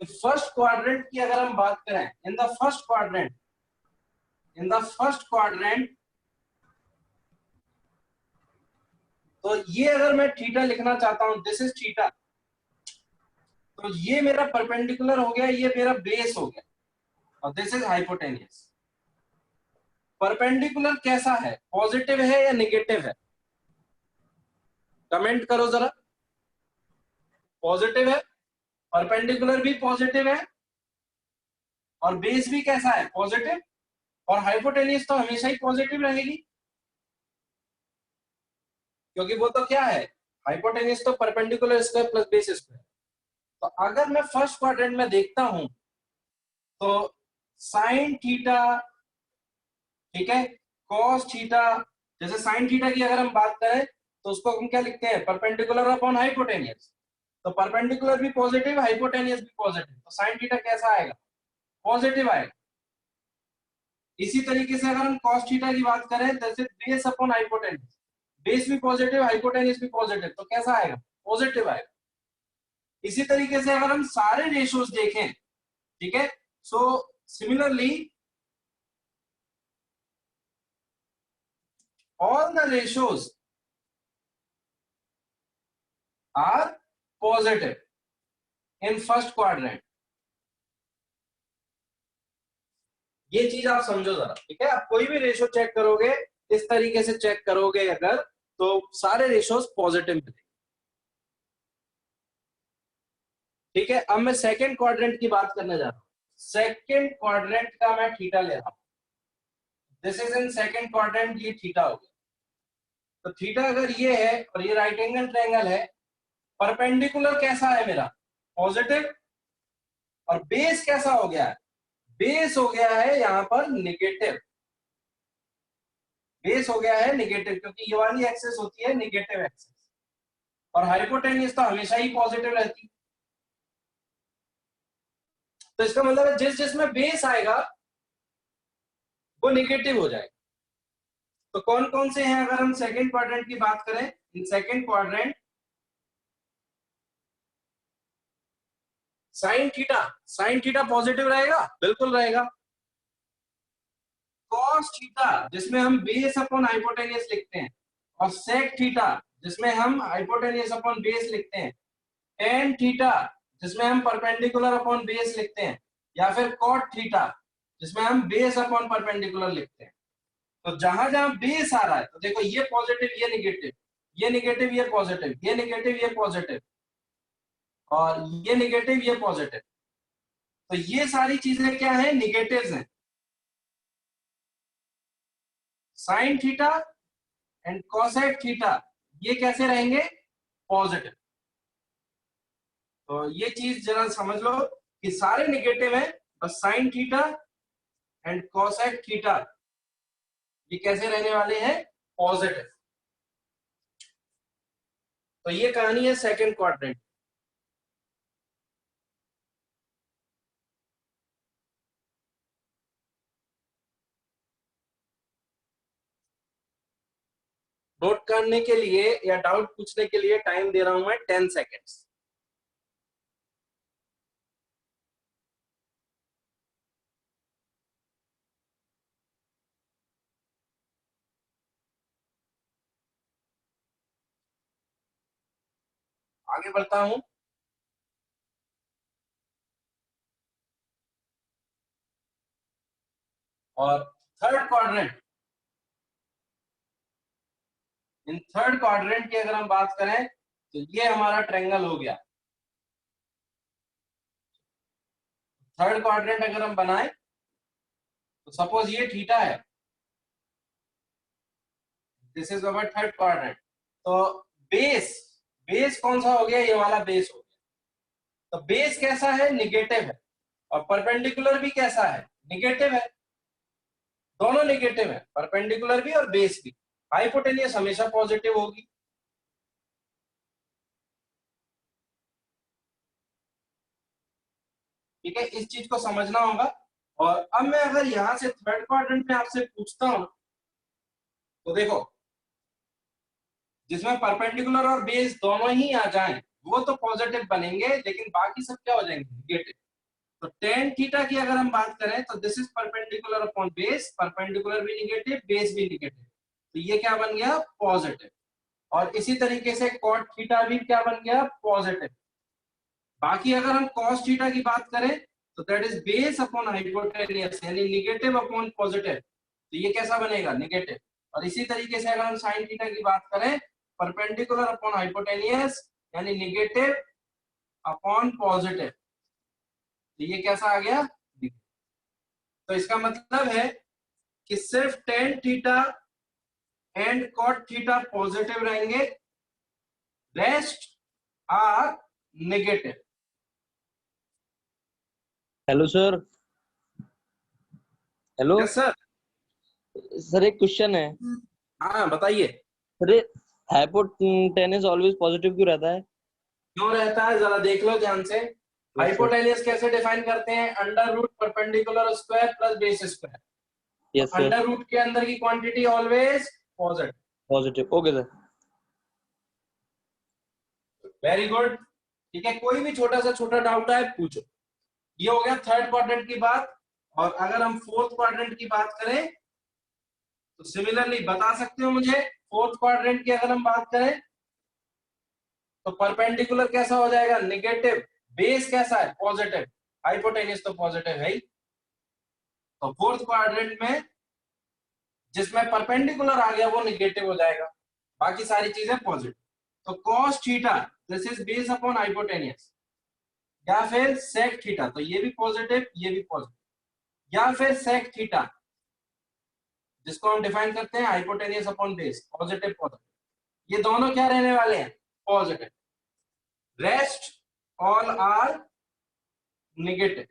कि फर्स्ट क्वाड्रेंट की अगर हम बात करें, इन द फर्स्ट क्वाड्रेंट, तो ये अगर मैं थीटा लिखना चाहता हूं, दिस इज थीटा, तो ये मेरा परपेंडिकुलर हो गया, ये मेरा बेस हो गया, और दिस इज हाइपोटेनियस। परपेंडिकुलर कैसा है, पॉजिटिव है या नेगेटिव है? कमेंट करो जरा। पॉजिटिव है, परपेंडिकुलर भी पॉजिटिव है, और बेस भी कैसा है, पॉजिटिव, और हाइपोटेनियस तो हमेशा ही पॉजिटिव रहेगी, क्योंकि वो तो क्या है, हाइपोटेनियस तो perpendicular square plus base square. तो अगर मैं फर्स्ट क्वाड्रेंट में देखता हूं तो साइन थीटा, ठीक है, कॉस थीटा, जैसे साइन थीटा की अगर हम बात करें तो उसको हम क्या लिखते हैं, परपेंडिकुलर अपॉन हाइपोटेनियस। तो परपेंडिकुलर भी पॉजिटिव, हाइपोटेनियस भी पॉजिटिव, तो साइन थीटा कैसा आएगा, पॉजिटिव आएगा। इसी तरीके से अगर हम कॉस थीटा की बात करें, जैसे बेस अपॉन हाइपोटेनियस, बेस भी पॉजिटिव, हाइपोटेनियस भी पॉजिटिव, तो कैसा आएगा, पॉजिटिव आएगा। इसी तरीके से अगर हम सारे रेशियोज देखें, ठीक है, so similarly all the ratios are positive in first quadrant. ये चीज आप समझो जरा, ठीक है। आप कोई भी रेशियो चेक करोगे, इस तरीके से चेक करोगे अगर, तो सारे रेशियोज पॉजिटिव मिलेंगे। ठीक है, अब मैं सेकंड क्वाड्रेंट की बात करने जा रहा हूं। सेकंड क्वाड्रेंट का मैं थीटा ले रहा हूं, this is in second quadrant, ये थीटा हो गया। तो थीटा अगर ये है और ये राइट एंगल ट्रायंगल है, परपेंडिकुलर कैसा है मेरा, पॉजिटिव, और बेस कैसा हो गया है, बेस हो गया है यहां पर निगेटिव, बेस हो गया है निगेटिव, क्योंकि ये वाली एक्सिस होती है निगेटिव एक्सिस। और हाइपोटेनियस तो हमेशा ही पॉजिटिव रहती है। तो इसका मतलब है जिस जिसमें बेस आएगा वो निगेटिव हो जाएगा। तो कौन कौन से हैं, अगर हम सेकंड क्वाड्रेंट की बात करें, in second quadrant sine theta positive रहेगा, बिल्कुल रहेगा। कॉस थीटा जिसमें हम बेस अपॉन हाइपोटेनियस लिखते हैं, और सेक थीटा जिसमें हम हाइपोटेनियस अपॉन बेस लिखते हैं, टेन थीटा जिसमें हम परपेंडिकुलर अपॉन बेस लिखते हैं, या फिर कॉट थीटा जिसमें हम बेस अपॉन परपेंडिकुलर लिखते हैं। तो जहां जहां बेस आ रहा है तो देखो ये पॉजिटिव ये निगेटिव, ये निगेटिव ये पॉजिटिव, ये निगेटिव ये पॉजिटिव, और ये निगेटिव ये पॉजिटिव। तो ये सारी चीजें क्या है, निगेटिव्स हैं। Sine theta and cosec theta ये कैसे रहेंगे, पॉजिटिव। तो ये चीज जरा समझ लो कि सारे निगेटिव हैं, बस sine theta and cosec theta ये कैसे रहने वाले हैं, पॉजिटिव। तो ये कहानी है सेकंड क्वाड्रेंट। नोट करने के लिए या डाउट पूछने के लिए टाइम दे रहा हूं मैं 10 सेकेंड्स। आगे बढ़ता हूं। और थर्ड क्वाड्रेंट, इन थर्ड क्वाड्रेंट की अगर हम बात करें तो ये हमारा ट्रायंगल हो गया। थर्ड क्वाड्रेंट अगर हम बनाए तो सपोज ये थीटा है, this is our third quadrant. तो बेस बेस कौन सा हो गया, ये वाला बेस हो गया। तो बेस कैसा है, निगेटिव है, और परपेंडिकुलर भी कैसा है, निगेटिव है। दोनों निगेटिव है, परपेंडिकुलर भी और बेस भी। हाइपोटेनियस हमेशा पॉजिटिव होगी। ठीक है, इस चीज को समझना होगा। और अब मैं अगर यहां से थर्ड क्वाड्रेंट में आपसे पूछता हूं तो देखो, जिसमें परपेंडिकुलर और बेस दोनों ही आ जाएं वो तो पॉजिटिव बनेंगे, लेकिन बाकी सब क्या हो जाएंगे, निगेटिव। तो टेन थीटा की अगर हम बात करें तो this is perpendicular upon base, perpendicular भी निगेटिव बेस भी निगेटिव, तो ये क्या बन गया, पॉजिटिव। और इसी तरीके से कॉट थीटा भी क्या बन गया, पॉजिटिव। बाकी अगर हम कॉस थीटा की बात करें तो that is base upon hypotenuse, यानी निगेटिव अपॉन पॉजिटिव, तो ये कैसा बनेगा, निगेटिव। और इसी तरीके से अगर हम साइन थीटा की बात करें, परपेंडिकुलर अपॉन हाइपोटेनियस यानी निगेटिव अपॉन पॉजिटिव, तो ये कैसा आ गया, तो इसका मतलब है कि सिर्फ tan theta and cot theta positive रहेंगे, rest are negative. Hello sir. Hello yes sir. Sir, एक क्वेश्चन है। हाँ बताइए। सर, हाइपोटेनस ऑलवेज पॉजिटिव क्यों रहता है? क्यों रहता है, जरा देख लो ध्यान से। सर हाइपोटेनियस कैसे डिफाइन करते हैं, under root perpendicular square plus base square. Yes sir, under root के अंदर की quantity always positive. Positive. Okay sir. Very good. ठीक है, कोई भी छोटा सा छोटा डाउट है पूछो। ये हो गया थर्ड क्वाड्रेंट की बात। और अगर हम फोर्थ क्वाड्रेंट की बात करें तो सिमिलरली बता सकते हो मुझे, फोर्थ क्वाड्रेंट की अगर हम बात करें तो परपेंडिकुलर कैसा हो जाएगा, निगेटिव। बेस कैसा है, पॉजिटिव। हाइपोटेनियस तो पॉजिटिव है ही। तो फोर्थ क्वाड्रेंट में जिसमें परपेंडिकुलर आ गया वो निगेटिव हो जाएगा, बाकी सारी चीजें पॉजिटिव। तो cos theta this is base upon hypotenuse, या फिर sec थीटा, तो ये भी पॉजिटिव ये भी पॉजिटिव, या फिर sec थीटा जिसको हम डिफाइन करते हैं hypotenuse upon base, positive positive, ये दोनों क्या रहने वाले हैं, positive. Rest all are negative.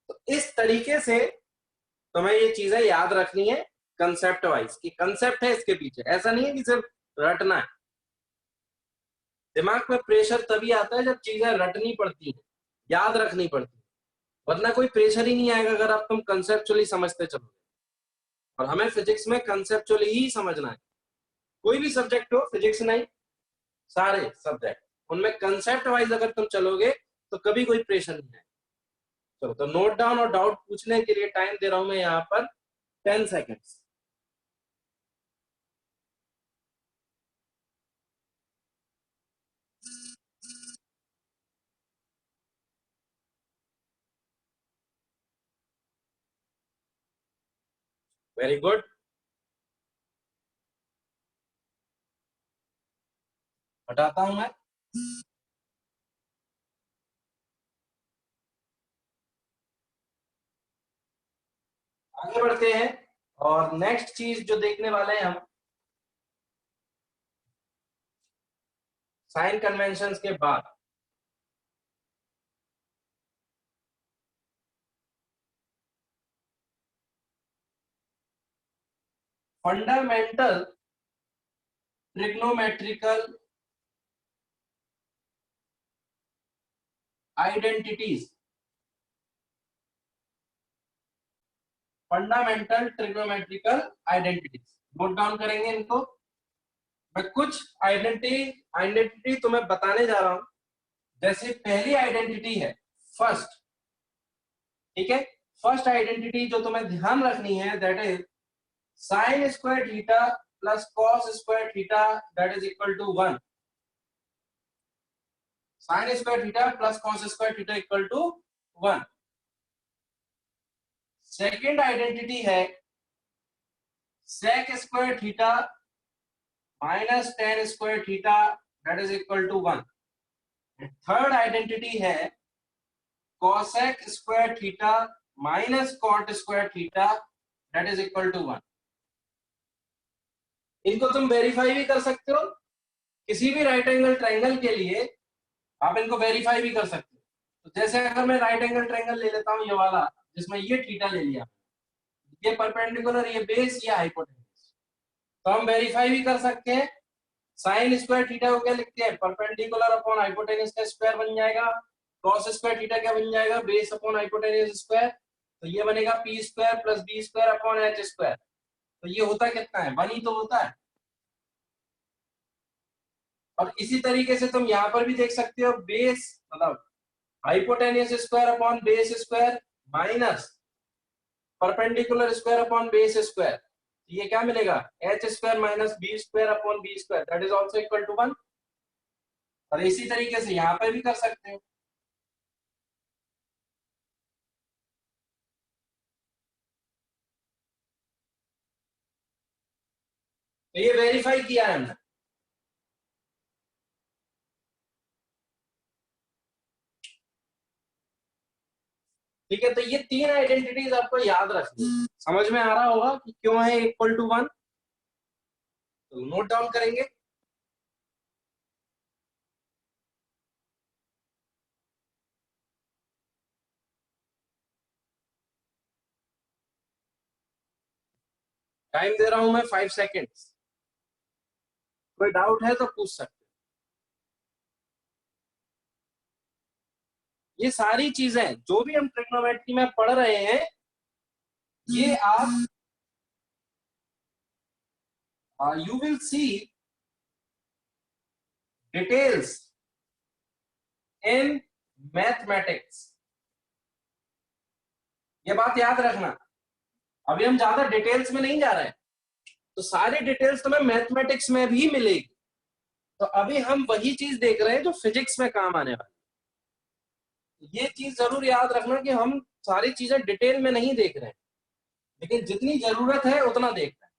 तो इस तरीके से तुम्हें ये चीजें याद रखनी है, कंसेप्ट वाइज कि कंसेप्ट है इसके पीछे, ऐसा नहीं है कि सिर्फ रटना है। दिमाग में प्रेशर तभी आता है जब चीजें रटनी पड़ती है, याद रखनी पड़ती है, वरना कोई प्रेशर ही नहीं आएगा अगर आप तुम कंसेप्चुअली समझते चलोगे। और हमें फिजिक्स में कंसेप्चुअली ही समझना है। कोई भी सब्जेक्ट हो, फिजिक्स नहीं, सारे सब्जेक्ट, उनमें कंसेप्ट वाइज अगर तुम चलोगे तो कभी कोई प्रेशर नहीं है। चलो, तो नोट डाउन और डाउट पूछने के लिए टाइम दे रहा हूं मैं यहाँ पर 10 सेकेंड्स। Very good. हटाता हूं मैं। आगे बढ़ते हैं और नेक्स्ट चीज जो देखने वाले हैं हम, साइन कन्वेंशंस के बाद fundamental trigonometrical identities. Fundamental trigonometrical identities note down करेंगे इनको। मैं कुछ आइडेंटिटी तुम्हें बताने जा रहा हूं। जैसे पहली आइडेंटिटी है फर्स्ट, ठीक है। फर्स्ट आइडेंटिटी जो तुम्हें ध्यान रखनी है that is sine square theta plus cos square theta that is equal to 1। Sine square theta plus cos square theta equal to 1। Second identity है sec square theta minus tan square theta that is equal to 1। Third identity है cosec square theta minus cot square theta that is equal to 1। इनको तुम वेरीफाई भी कर सकते हो। किसी भी राइट एंगल ट्रायंगल के लिए आप इनको वेरीफाई भी कर सकते हो। तो जैसे अगर मैं राइट एंगल ट्रायंगल ले लेता हूं ये वाला, जिसमें ये थीटा ले लिया, ये परपेंडिकुलर, ये बेस, ये हाइपोटेन्यूज, तो हम वेरीफाई भी कर सकते हैं। साइन स्क्वायर थीटा को क्या लिखते हैं, परपेंडिकुलर अपॉन हाइपोटेन्यूज का स्क्वायर बन जाएगा। कॉस स्क्वायर थीटा क्या बन जाएगा, बेस अपॉन हाइपोटेन्यूज स्क्वायर, तो ये बनेगा P square plus B square upon H square. तो ये होता कितना है, 1 ही तो होता है। और इसी तरीके से तुम यहाँ पर भी देख सकते हो, बेस मतलब hypotenuse square upon base square minus perpendicular square upon base square, ये क्या मिलेगा, H square minus B square upon B square that is also equal to 1। और इसी तरीके से यहाँ पे भी कर सकते हो। तो ये वेरीफाई किया है हमने। ठीक है, तो ये तीन आइडेंटिटीज आपको याद रखनी है। समझ में आ रहा होगा कि क्यों है इक्वल टू 1, तो नोट डाउन करेंगे। टाइम दे रहा हूं मैं 5 सेकेंड्स। कोई डाउट है तो पूछ सकते हैं। ये सारी चीजें जो भी हम ट्रिग्नोमेट्री में पढ़ रहे हैं, ये आप you will see details in mathematics। ये बात याद रखना, अभी हम ज्यादा डिटेल्स में नहीं जा रहे हैं, तो सारी डिटेल्स तुम्हें मैथमेटिक्स में भी मिलेगी। तो अभी हम वही चीज देख रहे हैं जो फिजिक्स में काम आने वाली। ये चीज जरूर याद रखना कि हम सारी चीजें डिटेल में नहीं देख रहे हैं, लेकिन जितनी जरूरत है उतना देख रहे हैं।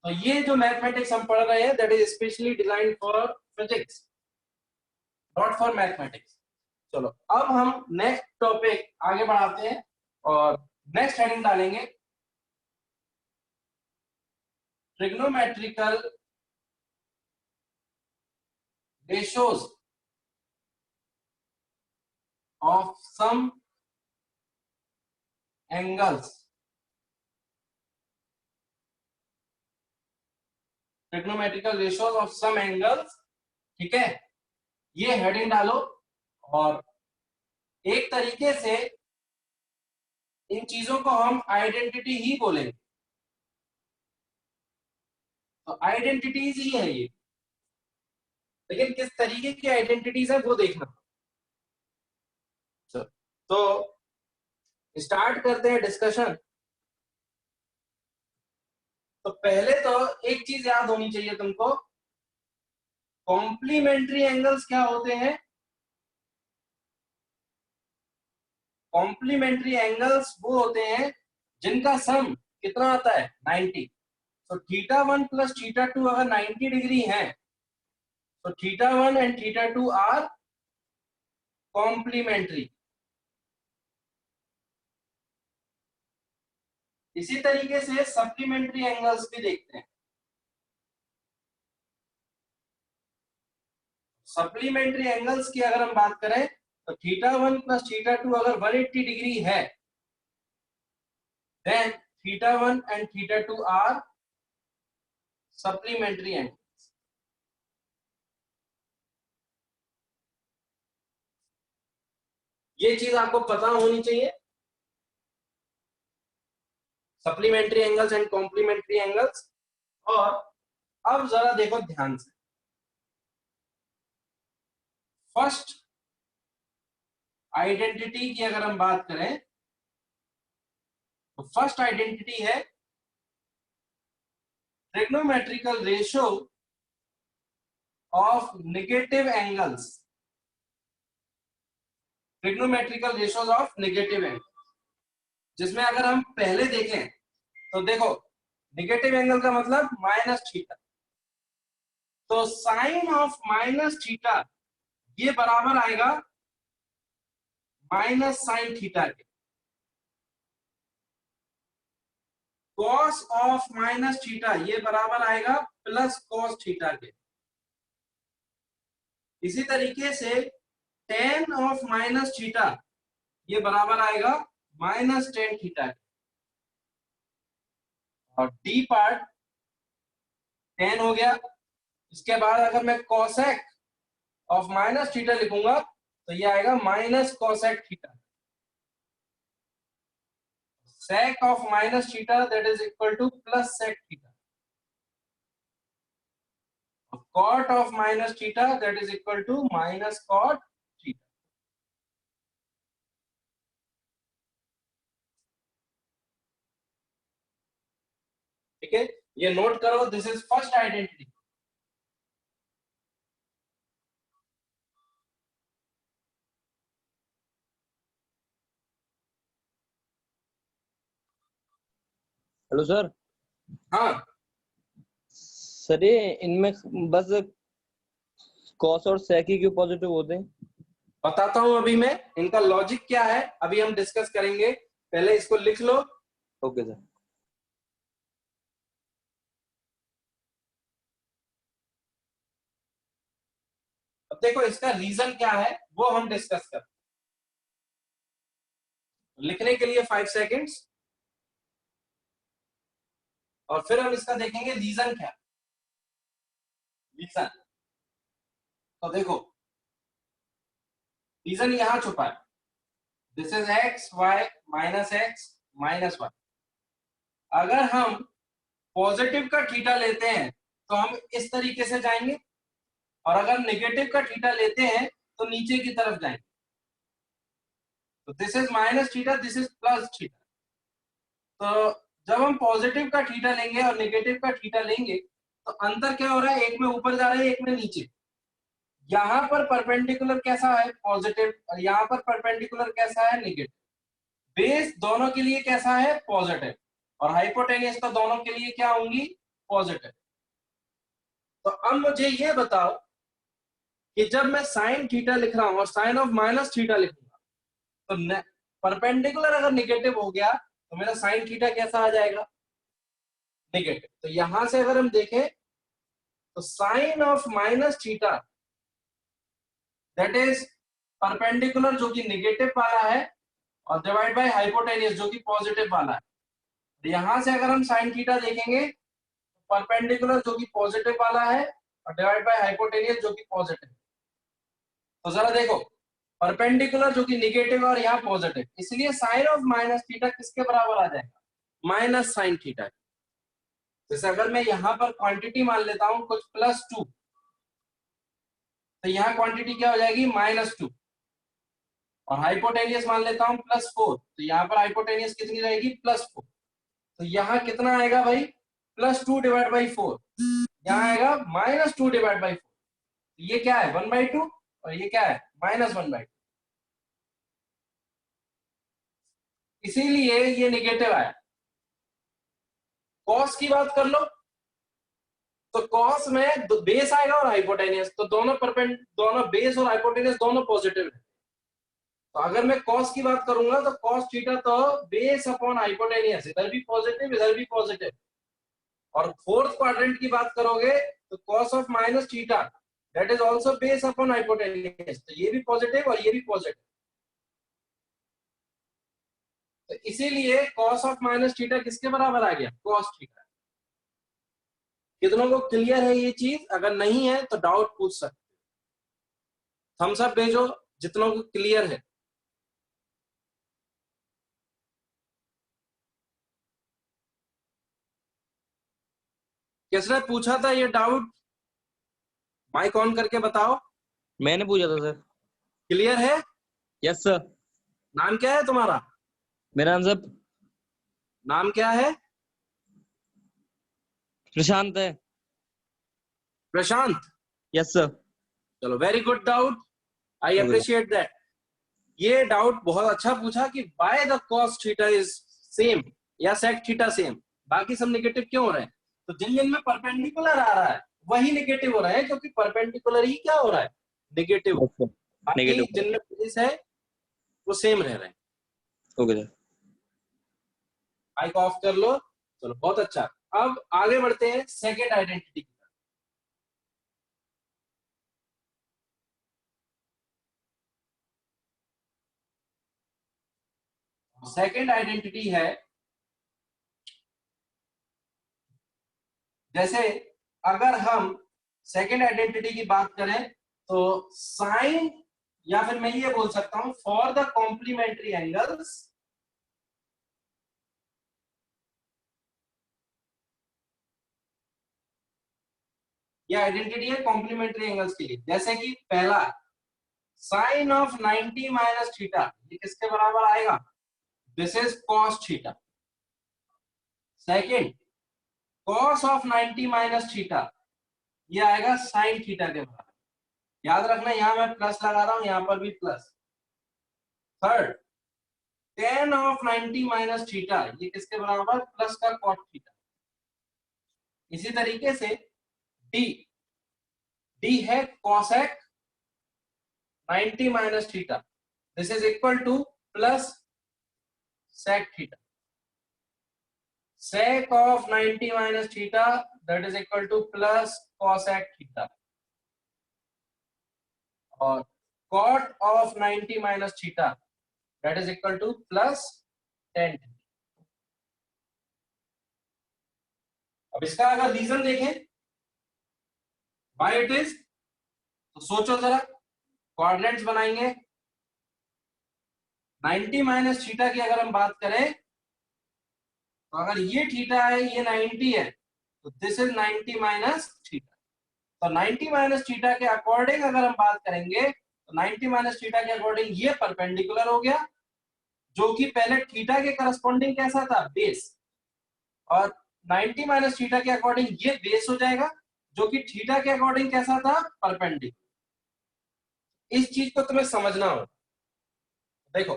तो ये जो मैथमेटिक्स हम पढ़ रहे हैं that is specially design for physics, not for mathematics. चलो, अब हम नेक्स्ट टॉपिक आगे बढ़ाते हैं और नेक्स्ट हेडिंग डालेंगे trigonometrical ratios of sum angles. Trigonometrical ratios of sum angles, ठीक है, ये हेडिंग डालो और एक तरीके से इन चीजों को हम आइडेंटिटी ही बोलेंगे। तो आइडेंटिटीज ही है ये, लेकिन किस तरीके की आइडेंटिटीज है वो देखना। तो स्टार्ट करते हैं डिस्कशन। तो पहले तो एक चीज याद होनी चाहिए तुमको, कॉम्प्लीमेंट्री एंगल्स क्या होते हैं। कॉम्प्लीमेंट्री एंगल्स वो होते हैं जिनका सम कितना आता है 90। तो θ1 प्लस θ2 अगर 90 डिग्री है तो θ1 एंड θ2 आर कॉम्प्लीमेंट्री। इसी तरीके से सप्लीमेंट्री एंगल्स भी देखते हैं। सप्लीमेंट्री एंगल्स की अगर हम बात करें तो θ1 प्लस θ2 अगर 180 डिग्री है then θ1 and θ2 are supplementary angles. ये चीज आपको पता होनी चाहिए, supplementary angles and complementary angles. और अब जरा देखो ध्यान से, फर्स्ट आइडेंटिटी की अगर हम बात करें तो फर्स्ट आइडेंटिटी है trigonometrical ratio of negative angles. Trigonometrical ratios of negative angle, जिसमें अगर हम पहले देखें तो देखो नेगेटिव एंगल का मतलब माइनस थीटा। तो साइन ऑफ माइनस थीटा ये बराबर आएगा माइनस साइन थीटा के। कॉस ऑफ माइनस थीटा ये बराबर आएगा प्लस कॉस थीटा के। इसी तरीके से टेन ऑफ माइनस थीटा ये बराबर आएगा माइनस टेन थीटा के। और डी पार्ट टेन हो गया। इसके बाद अगर मैं कॉसेक ऑफ माइनस थीटा लिखूंगा तो ये आएगा minus cosec theta. Sec of minus theta that is equal to plus sec theta. Cot of minus theta that is equal to minus cot theta. ठीक है, ये नोट करो, this is first identity. Hello sir. हाँ सर ये इनमें बस कॉस और सेक ही क्यों पॉजिटिव होते हैं? बताता हूं अभी मैं, इनका लॉजिक क्या है अभी हम डिस्कस करेंगे। पहले इसको लिख लो। Okay sir. अब देखो इसका रीजन क्या है वो हम डिस्कस करते हैं। लिखने के लिए 5 सेकेंड्स और फिर हम इसका देखेंगे रीजन क्या। रीजन तो देखो रीजन यहां छुपा है। This is X Y minus X minus Y. अगर हम पॉजिटिव का थीटा लेते हैं तो हम इस तरीके से जाएंगे, और अगर नेगेटिव का थीटा लेते हैं तो नीचे की तरफ जाएंगे। तो this is minus theta, this is plus theta. तो जब हम पॉजिटिव का थीटा लेंगे और नेगेटिव का थीटा लेंगे तो अंतर क्या हो रहा है, एक में ऊपर जा रहा है एक में नीचे। यहाँ पर परपेंडिकुलर कैसा है पॉजिटिव और यहाँ पर परपेंडिकुलर कैसा है नेगेटिव। बेस दोनों के लिए कैसा है पॉजिटिव और हाइपोटेनियस तो दोनों के लिए क्या होंगी पॉजिटिव। तो अब मुझे ये बताओ कि जब मैं साइन थीटा लिख रहा हूं और साइन ऑफ माइनस थीटा लिखूंगा तो परपेंडिकुलर अगर नेगेटिव हो गया तो मेरा साइन थीटा कैसा आ जाएगा नेगेटिव। तो यहां से अगर हम देखें तो sine of minus theta that is perpendicular जो कि नेगेटिव वाला है और डिवाइड बाय हाइपोटेनियस जो कि पॉजिटिव वाला है। तो यहां से अगर हम साइन थीटा देखेंगे परपेंडिकुलर जो कि पॉजिटिव वाला है और डिवाइड बाय हाइपोटेनियस जो कि पॉजिटिव। तो जरा देखो, परपेंडिकुलर जो कि निगेटिव और यहाँ पॉजिटिव, इसलिए साइन ऑफ माइनस थीटा किसके बराबर आ जाएगा? Minus sine theta. जैसे अगर मैं यहाँ पर क्वांटिटी मान लेता हूं कुछ +2, तो यहाँ क्वांटिटी क्या हो जाएगी? -2। और हाइपोटेनियस मान लेता हूं +4, तो यहाँ पर हाइपोटेनियस कितनी रहेगी? +4। तो यहाँ कितना आएगा भाई? +2 डिवाइड बाई 4। यहाँ आएगा -2 डिवाइड बाई 4। ये क्या है? 1/2 और ये क्या है? -1/2। इसीलिए ये निगेटिव आया। कॉस की बात कर लो तो कॉस में बेस आएगा और हाइपोटेनियस, तो दोनों बेस और हाइपोटेनियस दोनों पॉजिटिव है। तो अगर मैं कॉस की बात करूंगा तो कॉस थीटा तो बेस अपॉन हाइपोटेनियस, इधर भी पॉजिटिव इधर भी पॉजिटिव। और फोर्थ क्वाड्रेंट की बात करोगे तो cos of minus theta that is also base upon hypotenuse, तो ये भी पॉजिटिव और ये भी पॉजिटिव। तो इसीलिए कॉस ऑफ माइनस थीटा किसके बराबर आ गया? Cos theta. कितनों को क्लियर है ये चीज? अगर नहीं है तो डाउट पूछ सकते, थम्स अप भेजो जितनों को क्लियर है। किसने पूछा था ये डाउट? माइक ऑन करके बताओ। मैंने पूछा था सर। क्लियर है? Yes sir. नाम क्या है तुम्हारा? मेरा नाम सर नाम क्या है? प्रशांत है। प्रशांत। Yes sir. चलो, very good doubt, I Okay. Appreciate that. ये डाउट बहुत अच्छा पूछा कि why the cos theta is same या sec थीटा सेम, बाकी सब नेगेटिव क्यों हो रहे हैं? तो जिन जिन में परपेंडिकुलर आ रहा है वही नेगेटिव हो रहे हैं, क्योंकि परपेंडिकुलर ही क्या हो रहा है? नेगेटिव। Yes, sir. बाकी Negative. जिनमें बेस है वो सेम रह रहे हैं। Okay sir. माइक ऑफ कर लो। चलो, बहुत अच्छा। अब आगे बढ़ते हैं सेकेंड आइडेंटिटी की तरफ। सेकेंड आइडेंटिटी है, जैसे अगर हम सेकेंड आइडेंटिटी की बात करें तो साइन, या फिर मैं ये बोल सकता हूं फॉर द कॉम्प्लीमेंट्री एंगल्स, ये आइडेंटिटी है कॉम्प्लीमेंट्री एंगल्स के लिए। जैसे कि पहला साइन ऑफ 90 माइनस थीटा, ये किसके बराबर आएगा? This is cos theta. Second, cos of 90 minus theta, ये आएगा साइन थीटा के बराबर। याद रखना, यहां मैं प्लस लगा रहा हूं, यहां पर भी plus. Third, tan of 90 minus theta, ये किसके बराबर? प्लस का कॉट थीटा। इसी तरीके से डी, डी है cosec 90 minus theta, this is equal to plus sec theta. Sec of 90 minus theta that is equal to plus cosec theta. और cot of 90 minus theta that is equal to plus tan theta. अब इसका अगर रीजन देखें व्हाई इट इज, तो सोचो जरा, क्वाड्रेंट्स बनाएंगे। 90 माइनस थीटा की अगर हम बात करें तो अगर ये थीटा है, ये 90 है, तो दिस इज 90 माइनस थीटा। तो 90 माइनस थीटा के अकॉर्डिंग अगर हम बात करेंगे तो 90 माइनस थीटा के अकॉर्डिंग ये परपेंडिकुलर हो गया, जो कि पहले थीटा के करस्पॉन्डिंग कैसा था? बेस। और 90 माइनस थीटा के अकॉर्डिंग ये बेस हो जाएगा, जो कि थीटा के अकॉर्डिंग कैसा था? परपेंडिकुलर। इस चीज को तुम्हें समझना होगा। देखो,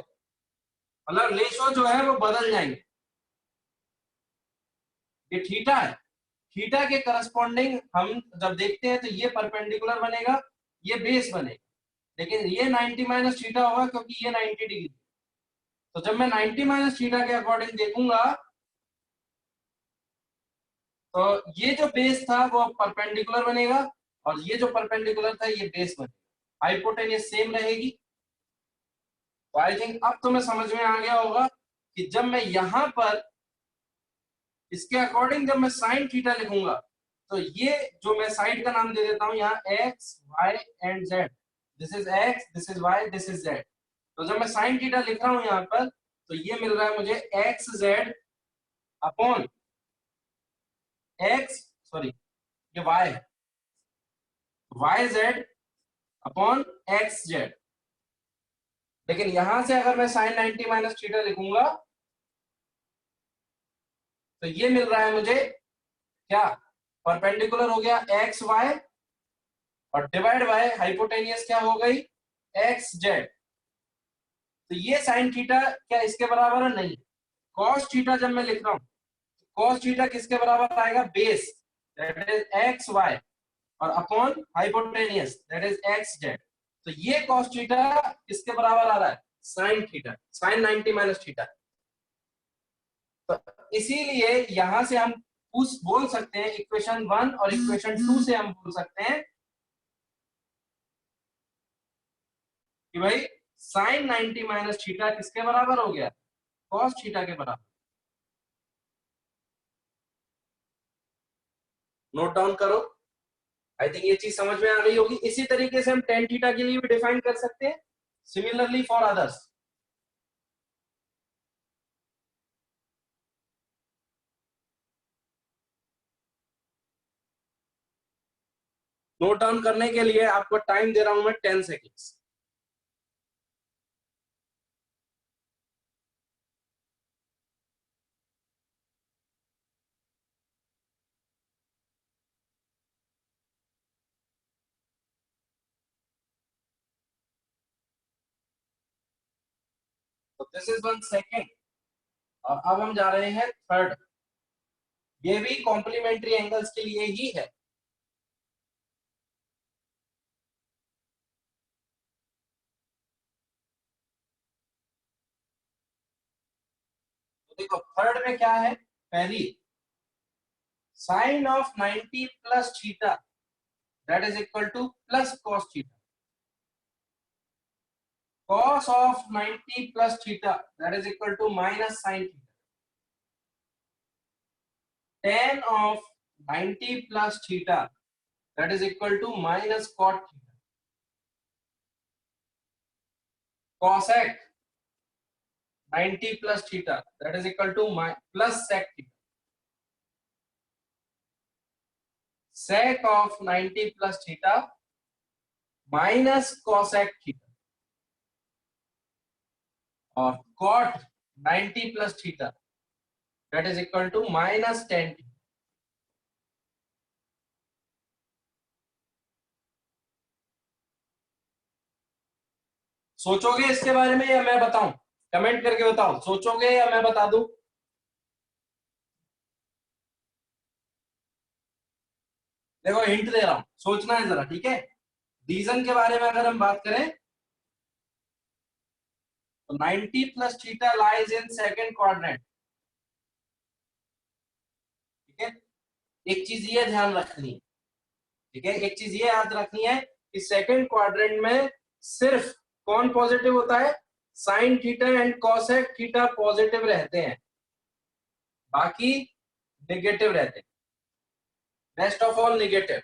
मतलब रेशो जो है वो बदल जाएंगे। ये थीटा है, थीटा के करस्पॉन्डिंग हम जब देखते हैं तो ये परपेंडिकुलर बनेगा, ये बेस बनेगा। लेकिन ये 90 माइनस थीटा होगा क्योंकि ये 90 डिग्री। तो जब मैं 90 माइनस थीटा के अकॉर्डिंग देखूंगा तो ये जो बेस था वो परपेंडिकुलर बनेगा, और ये जो परपेंडिकुलर था ये बेस बनेगा। हाइपोटेनियस सेम रहेगी। तो आई थिंक अब तुम्हें समझ में आ गया होगा कि जब मैं यहां पर इसके अकॉर्डिंग जब मैं साइन थीटा लिखूंगा तो ये जो मैं साइड का नाम दे देता हूं यहाँ x y and z, this is x, this is y, this is z। तो जब मैं साइन थीटा लिख रहा हूं यहाँ पर तो ये मिल रहा है मुझे X Z upon X, sorry ये Y Z upon X Z. लेकिन यहां से अगर मैं साइन 90 माइनस थीटा लिखूंगा तो ये मिल रहा है मुझे क्या, परपेंडिकुलर हो गया एक्स वाई और डिवाइड बाय हाइपोटेनियस क्या हो गई एक्स जेड। तो ये साइन थीटा क्या इसके बराबर है, नहीं। कॉस थीटा जब मैं लिख रहा हूं कॉस थीटा किसके बराबर आएगा, base that is X Y और upon hypotenuse that is X Z. तो ये कॉस थीटा किसके बराबर आ रहा है, sine theta, sine 90 minus theta. तो इसीलिए यहां से हम बोल सकते हैं इक्वेशन 1 और इक्वेशन 2 से हम बोल सकते हैं कि भाई साइन 90 माइनस थीटा किसके बराबर हो गया, कॉस थीटा के बराबर। नोट डाउन करो, आई थिंक ये चीज समझ में आ गई होगी। इसी तरीके से हम टेन थीटा के लिए भी डिफाइन कर सकते हैं, similarly for others. Note down करने के लिए आपको टाइम दे रहा हूं मैं 10 सेकेंड्स। तो दिस इज 1 सेकेंड और अब हम जा रहे हैं थर्ड। ये भी कॉम्प्लीमेंट्री एंगल्स के लिए ही है। तो देखो थर्ड में क्या है, पहली sine of 90 plus theta that is equal to plus cos theta, cos of 90 plus theta that is equal to minus sin theta, tan of 90 plus theta that is equal to minus cot theta, cosec 90 plus theta that is equal to plus sec theta, sec of 90 plus theta minus cosec theta और cot 90 plus theta that is equal to minus tan theta। सोचोगे इसके बारे में या मैं बताऊं, कमेंट करके बताओ, सोचोगे या मैं बता दूं। देखो हिंट दे रहा हूं, सोचना है जरा, ठीक है। रीजन के बारे में अगर हम बात करें तो 90 plus theta lies in second quadrant, ठीक है। एक चीज ये ध्यान रखनी है, ठीक है, एक चीज ये याद रखनी है कि सेकंड क्वाड्रेंट में सिर्फ कौन पॉजिटिव होता है, sine theta and cosec theta positive रहते हैं, बाकी नेगेटिव रहते हैं, रेस्ट ऑफ ऑल नेगेटिव।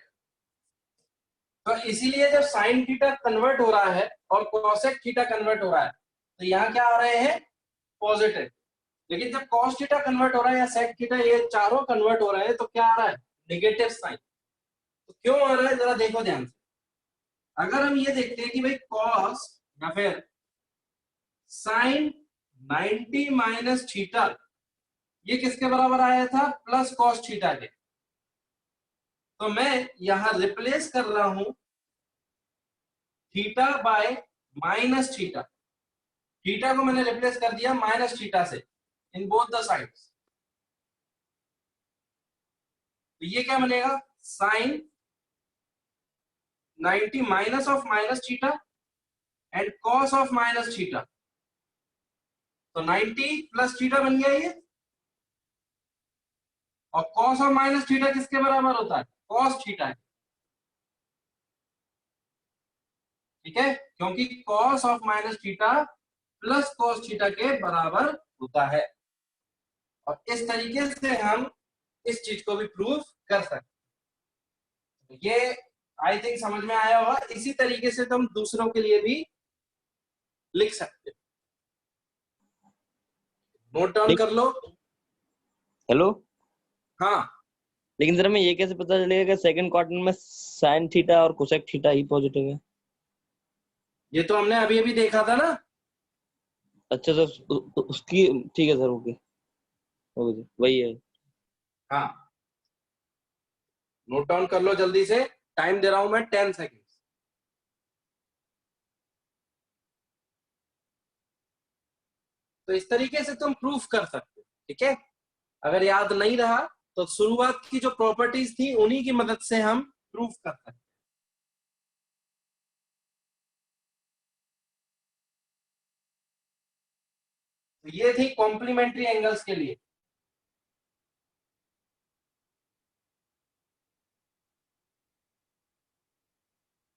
तो इसीलिए जब साइन थीटा कन्वर्ट हो रहा है और कॉसेक थीटा कन्वर्ट हो रहा है तो यहाँ क्या आ रहे हैं, पॉजिटिव। लेकिन जब कॉस थीटा कन्वर्ट हो रहा है या सेक थीटा, ये चारों कन्वर्ट हो रहे हैं तो क्या आ रहा है, नेगेटिव साइन। तो क्यों आ रहा है जरा देखो ध्यान से। अगर हम ये देखते हैं कि भाई कॉस या फिर साइन 90 माइनस थीटा ये किसके बराबर आया था, प्लस कॉस थीटा के। तो मैं यहां रिप्लेस कर रहा हूं theta by minus theta, theta को मैंने रिप्लेस कर दिया माइनस थीटा से इन बोथ द साइड्स। तो ये क्या बनेगा, sine 90 minus of minus theta and cos of minus theta. तो 90 प्लस थीटा बन गया ये, और कॉस ऑफ माइनस थीटा किसके बराबर होता है, कॉस थीटा है, ठीक है, क्योंकि cos of minus theta plus cos theta के बराबर होता है। और इस तरीके से हम इस चीज को भी प्रूव कर सकते हैं। ये आई थिंक समझ में आया होगा। इसी तरीके से तुम दूसरों के लिए भी लिख सकते हो। नोट डाउन कर लो। हेलो, हाँ, लेकिन सर हमें ये कैसे पता चलेगा कि सेकंड क्वाड्रेंट में साइन थीटा और कोसेक थीटा ही पॉजिटिव है? ये तो हमने अभी अभी देखा था ना। अच्छा सर, उसकी ठीक है सर, ओके ओके सर, वही है। हाँ, नोट डाउन कर लो जल्दी से। टाइम दे रहा हूं मैं 10 सेकेंड। तो इस तरीके से तुम प्रूफ कर सकते हो। ठीक है, अगर याद नहीं रहा तो शुरुआत की जो प्रॉपर्टीज थी उन्हीं की मदद से हम प्रूफ कर सकते हैं। तो ये थी कॉम्प्लीमेंट्री एंगल्स के लिए।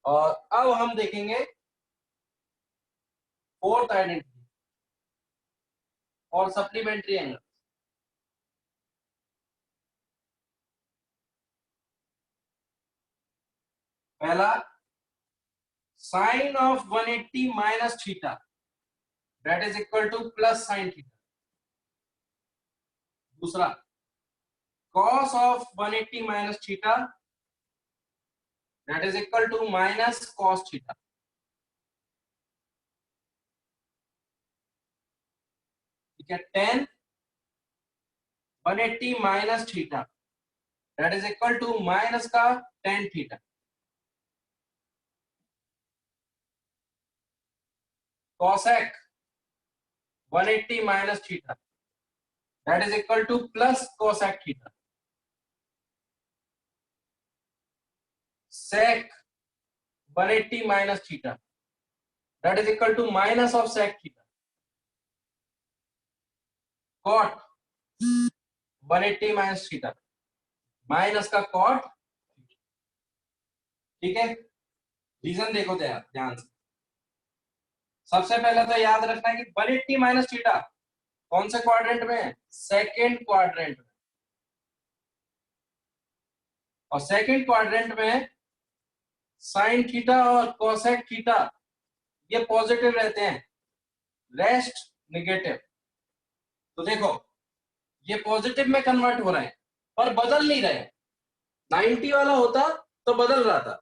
और अब हम देखेंगे फोर्थ आइडेंटिटी और सप्लीमेंट्री एंगल। पहला, sine of 180 minus theta that is equal to plus sine theta. दूसरा, cos of 180 minus theta that is equal to minus cos theta. ठीक है, 10 180 minus theta that is equal to minus का tan theta. cosec 180 minus theta that is equal to plus cosec theta. sec 180 minus theta that is equal to minus of sec theta. cot 180 minus theta minus का cot। ठीक है, रीजन देखो ध्यान से। सबसे पहले तो याद रखना है कि 180 माइनस थीटा कौन से क्वाड्रेंट में है? सेकेंड क्वाड्रेंट में। और सेकेंड क्वाड्रेंट में साइन थीटा और कोसेक थीटा ये पॉजिटिव रहते हैं, रेस्ट निगेटिव। तो देखो, ये पॉजिटिव में कन्वर्ट हो रहे हैं पर बदल नहीं रहे। 90 वाला होता तो बदल रहा था,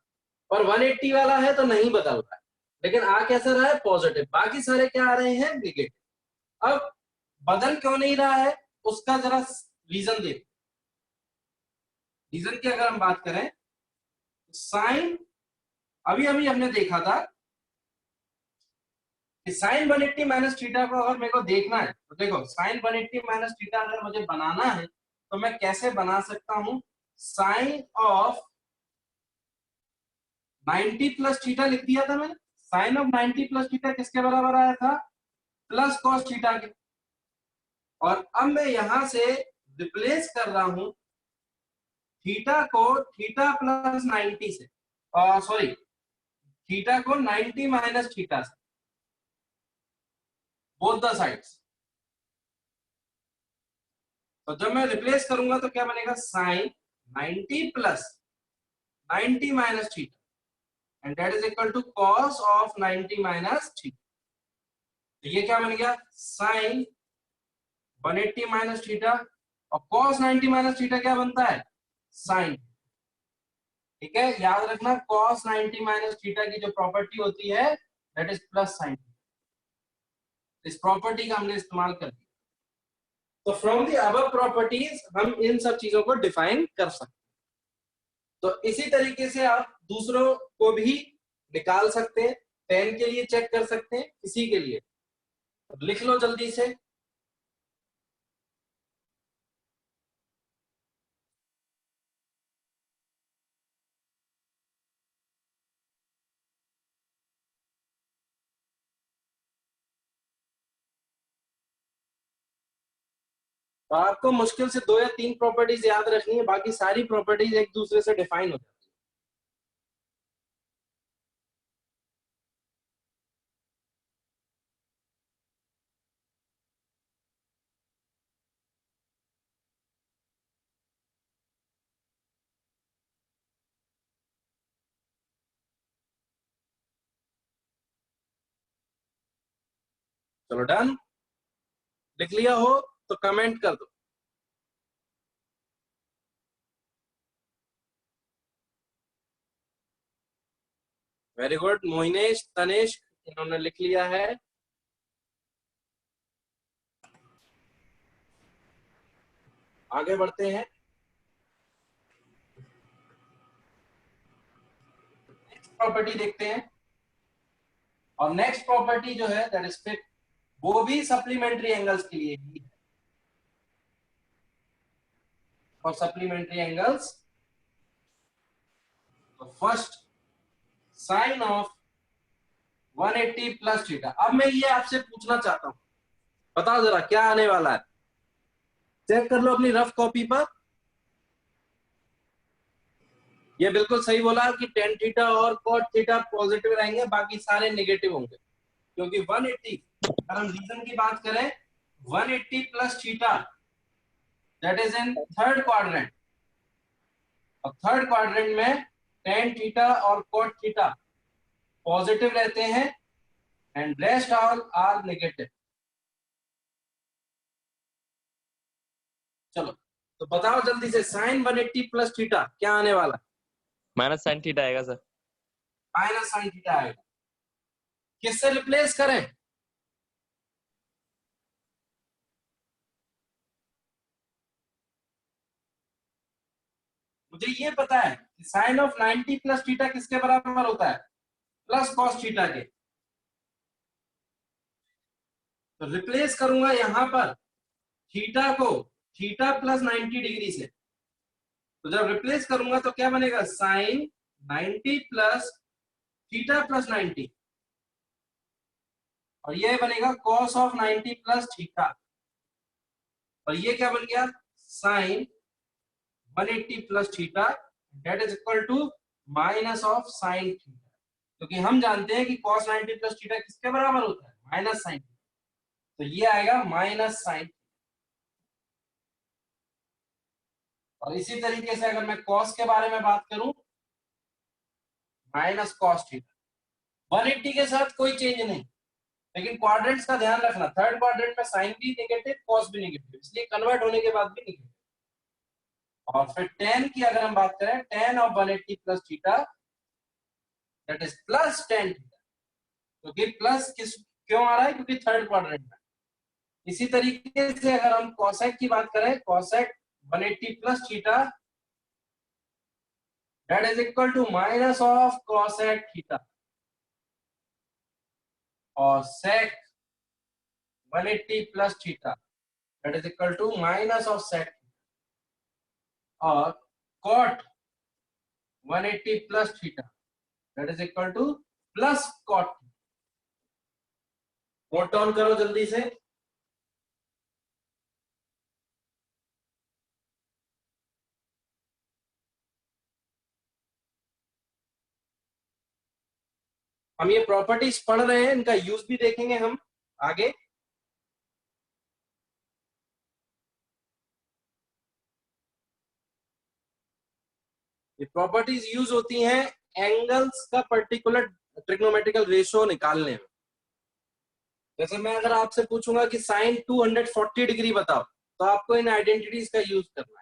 पर 180 वाला है तो नहीं बदल रहा है। लेकिन आ कैसा रहा है? पॉजिटिव। बाकी सारे क्या आ रहे हैं? निगेटिव। अब बदल क्यों नहीं रहा है उसका जरा रीजन देखो। रीजन की अगर हम बात करें, साइन अभी अभी हमने देखा था कि साइन 180 माइनस थीटा को अगर मेरे को देखना है तो देखो, साइन 180 माइनस थीटा अगर मुझे बनाना है तो मैं कैसे बना सकता हूं? साइन ऑफ 90 प्लस थीटा लिख दिया था मैंने। साइन ऑफ 90 प्लस थीटा किसके बराबर आया था? प्लस कॉस थीटा के। और अब मैं यहां से रिप्लेस कर रहा हूं थीटा को थीटा प्लस 90 से, सॉरी, थीटा को 90 माइनस थीटा से, बोथ द साइड्स। तो जब मैं रिप्लेस करूंगा तो क्या बनेगा? Sine 90 plus 90 minus theta and that is equal to cos of 90 minus theta. तो ये क्या बन गया? साइन 180 माइनस थीटा और कॉस 90 माइनस थीटा क्या बनता है? साइन। ठीक है, याद रखना cos 90 माइनस थीटा की जो प्रॉपर्टी होती है दैट इज प्लस साइन। इस प्रॉपर्टी का हमने इस्तेमाल कर दिया। तो फ्रॉम द अबव प्रॉपर्टीज हम इन सब चीजों को डिफाइन कर सकते हैं। तो इसी तरीके से आप दूसरों को भी निकाल सकते हैं। 10 के लिए चेक कर सकते हैं, किसी के लिए लिख लो जल्दी से। तो आपको मुश्किल से 2 या 3 प्रॉपर्टीज याद रखनी है, बाकी सारी प्रॉपर्टीज एक दूसरे से डिफाइन हो जाती है। चलो डन, लिख लिया हो तो कमेंट कर दो। वेरी गुड, मोहिनेश, तनिष्क, इन्होंने लिख लिया है। आगे बढ़ते हैं, नेक्स्ट प्रॉपर्टी देखते हैं। और नेक्स्ट प्रॉपर्टी जो है दैट इज फिट, वो भी सप्लीमेंट्री एंगल्स के लिए ही है। और सप्लीमेंट्री एंगल्स, तो first sine of 180 plus theta. अब मैं ये आपसे पूछना चाहता हूं, बताओ जरा क्या आने वाला है। चेक कर लो अपनी रफ कॉपी पर। ये बिल्कुल सही बोला कि टेन थीटा और कॉट थीटा पॉजिटिव रहेंगे, बाकी सारे नेगेटिव होंगे, क्योंकि 180, अगर हम रीजन की बात करें, 180 plus theta that is in third quadrant, और थर्ड क्वाड्रेंट में टेन थीटा और कॉट थीटा पॉजिटिव रहते हैं and rest all are negative. चलो तो बताओ जल्दी से, साइन 180 प्लस थीटा क्या आने वाला? माइनस साइन थीटा आएगा सर। माइनस साइन थीटा आएगा। किससे रिप्लेस करें? मुझे ये पता है कि साइन ऑफ 90 प्लस थीटा किसके बराबर होता है? प्लस कॉस थीटा के। तो रिप्लेस करूंगा यहां पर थीटा को थीटा प्लस 90 डिग्री से। तो जब रिप्लेस करूंगा तो क्या बनेगा? साइन 90 प्लस थीटा प्लस 90, और ये बनेगा कॉस ऑफ 90 प्लस थीटा, और ये क्या बन गया? Sine 180 plus theta that is equal to minus of sine theta, क्योंकि हम जानते हैं कि cos 90 प्लस थीटा किसके बराबर होता है? Minus sine. तो ये आएगा माइनस साइन। और इसी तरीके से अगर मैं cos के बारे में बात करूं, माइनस कॉस थीटा। 180 के साथ कोई चेंज नहीं, लेकिन क्वाड्रेंट्स का ध्यान रखना, थर्ड क्वाड्रेंट में साइन भी नेगेटिव, कॉस भी नेगेटिव, इसलिए कन्वर्ट होने के बाद भी नेगेटिव। और फिर tan की अगर हम बात करें, tan of 180 plus theta that is plus tan theta, क्योंकि प्लस किस क्यों आ रहा है? क्योंकि थर्ड क्वाड्रेंट में। इसी तरीके से अगर हम कोसेक की बात करें, cosec 180 plus theta that is equal to minus of cosec theta, और sec 180 plus theta that is equal to minus of sec, और cot 180 plus theta that is equal to plus cot. Note down करो जल्दी से। हम ये प्रॉपर्टीज पढ़ रहे हैं, इनका यूज भी देखेंगे हम आगे। ये प्रॉपर्टीज यूज होती हैं एंगल्स का पर्टिकुलर ट्रिग्नोमेट्रिकल रेशियो निकालने में। जैसे मैं अगर आपसे पूछूंगा कि साइन 240 डिग्री बताओ, तो आपको इन आइडेंटिटीज का यूज करना है।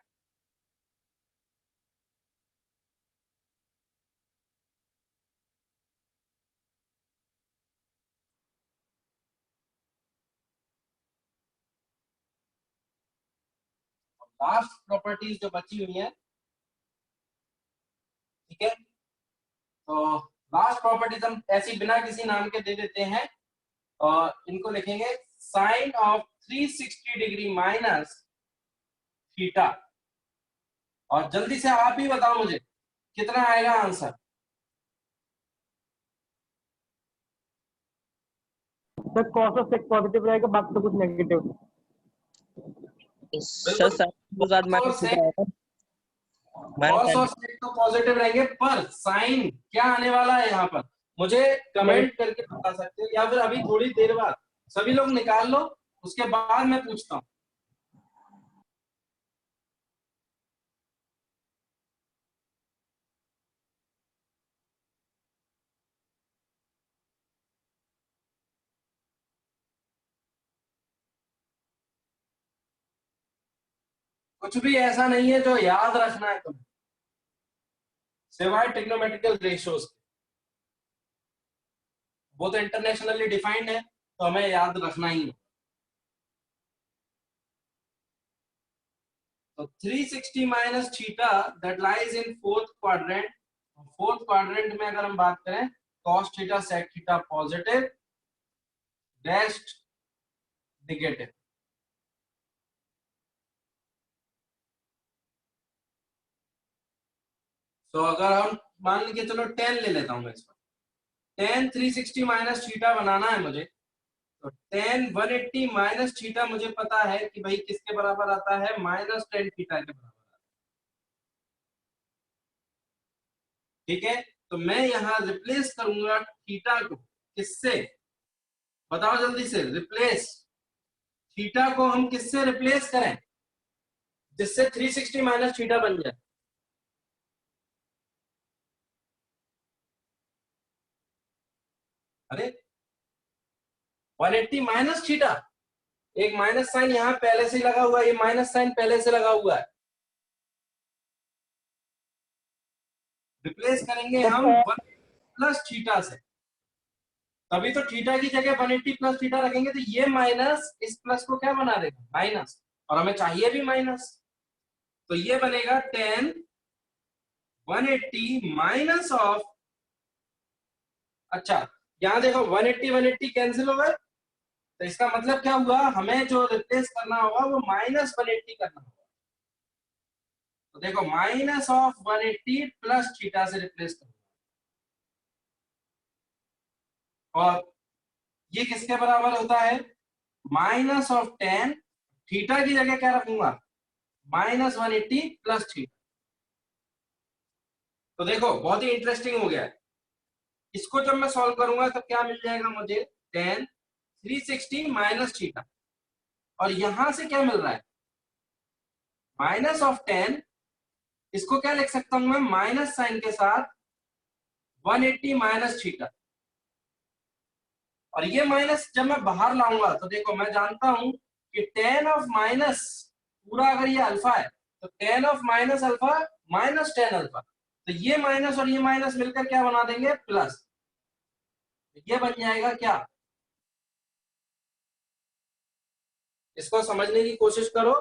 लास्ट प्रॉपर्टीज जो बची हुई है, ठीक है, तो लास्ट प्रॉपर्टीज हम ऐसी बिना किसी नाम के दे देते हैं, और इनको लिखेंगे sine of 360 degree minus theta. और जल्दी से आप ही बताओ मुझे कितना आएगा answer. Sir cos of sec positive रहेगा, बाकी तो कुछ नेगेटिव। सर साइन के साथ माइनस थीटा आएगा। माइनस कॉस साइन और सेक तो पॉजिटिव रहेंगे, पर साइन क्या आने वाला है यहाँ पर? मुझे कमेंट करके बता सकते हो, या फिर अभी थोड़ी देर बाद सभी लोग निकाल लो, उसके बाद मैं पूछता हूँ। कुछ भी ऐसा नहीं है जो याद रखना है तुम्हें, सिवाय ट्रिग्नोमेट्रिकल रेशियोज, वो तो इंटरनेशनली डिफाइंड है तो हमें याद रखना ही है। तो 360 minus theta that lies in fourth quadrant, fourth quadrant में अगर हम बात करें cos theta sec theta positive, dashed negative. तो अगर हम मान के चलो 10 ले लेता हूं मैं इसको, 10 360 माइनस थीटा बनाना है मुझे, तो 10 180 माइनस थीटा मुझे पता है कि भाई किसके बराबर आता है, माइनस 10 थीटा के बराबर आता है। ठीक है, तो मैं यहां रिप्लेस करूंगा थीटा को किससे, बताओ जल्दी से, रिप्लेस थीटा को हम किससे रिप्लेस करें जिससे 360 माइनस थीटा बन जाए। अरे 180 माइनस थीटा, एक माइनस साइन यहां पहले से लगा हुआ है, ये माइनस साइन पहले से लगा हुआ है, रिप्लेस करेंगे हम 1 प्लस थीटा से, तभी तो थीटा की जगह 180 प्लस थीटा रखेंगे, तो ये माइनस इस प्लस को क्या बना देगा, माइनस, और हमें चाहिए भी माइनस, तो ये बनेगा 10 180 माइनस ऑफ, अच्छा यहां देखो 180 180 कैंसिल हो गए, तो इसका मतलब क्या हुआ, हमें जो रिप्लेस करना होगा वो माइनस 180 करना होगा। तो देखो माइनस ऑफ 180 प्लस थीटा से रिप्लेस करो, और ये किसके बराबर होता है, माइनस ऑफ 10, थीटा की जगह क्या रखूंगा, माइनस 180 प्लस थीटा। तो देखो बहुत ही इंटरेस्टिंग हो गया है, इसको जब मैं सॉल्व करूंगा तो क्या मिल जाएगा मुझे, 10 360 माइनस थीटा, और यहां से क्या मिल रहा है, माइनस ऑफ 10, इसको क्या लिख सकता हूं मैं, माइनस साइन के साथ 180 माइनस थीटा, और ये माइनस जब मैं बाहर लाऊंगा तो देखो मैं जानता हूं कि टेन ऑफ माइनस, पूरा अगर ये अल्फा है तो ten of minus alpha minus tan alpha, तो ये माइनस और ये माइनस मिलकर क्या बना देंगे, प्लस, ये बन जाएगा क्या, इसको समझने की कोशिश करो,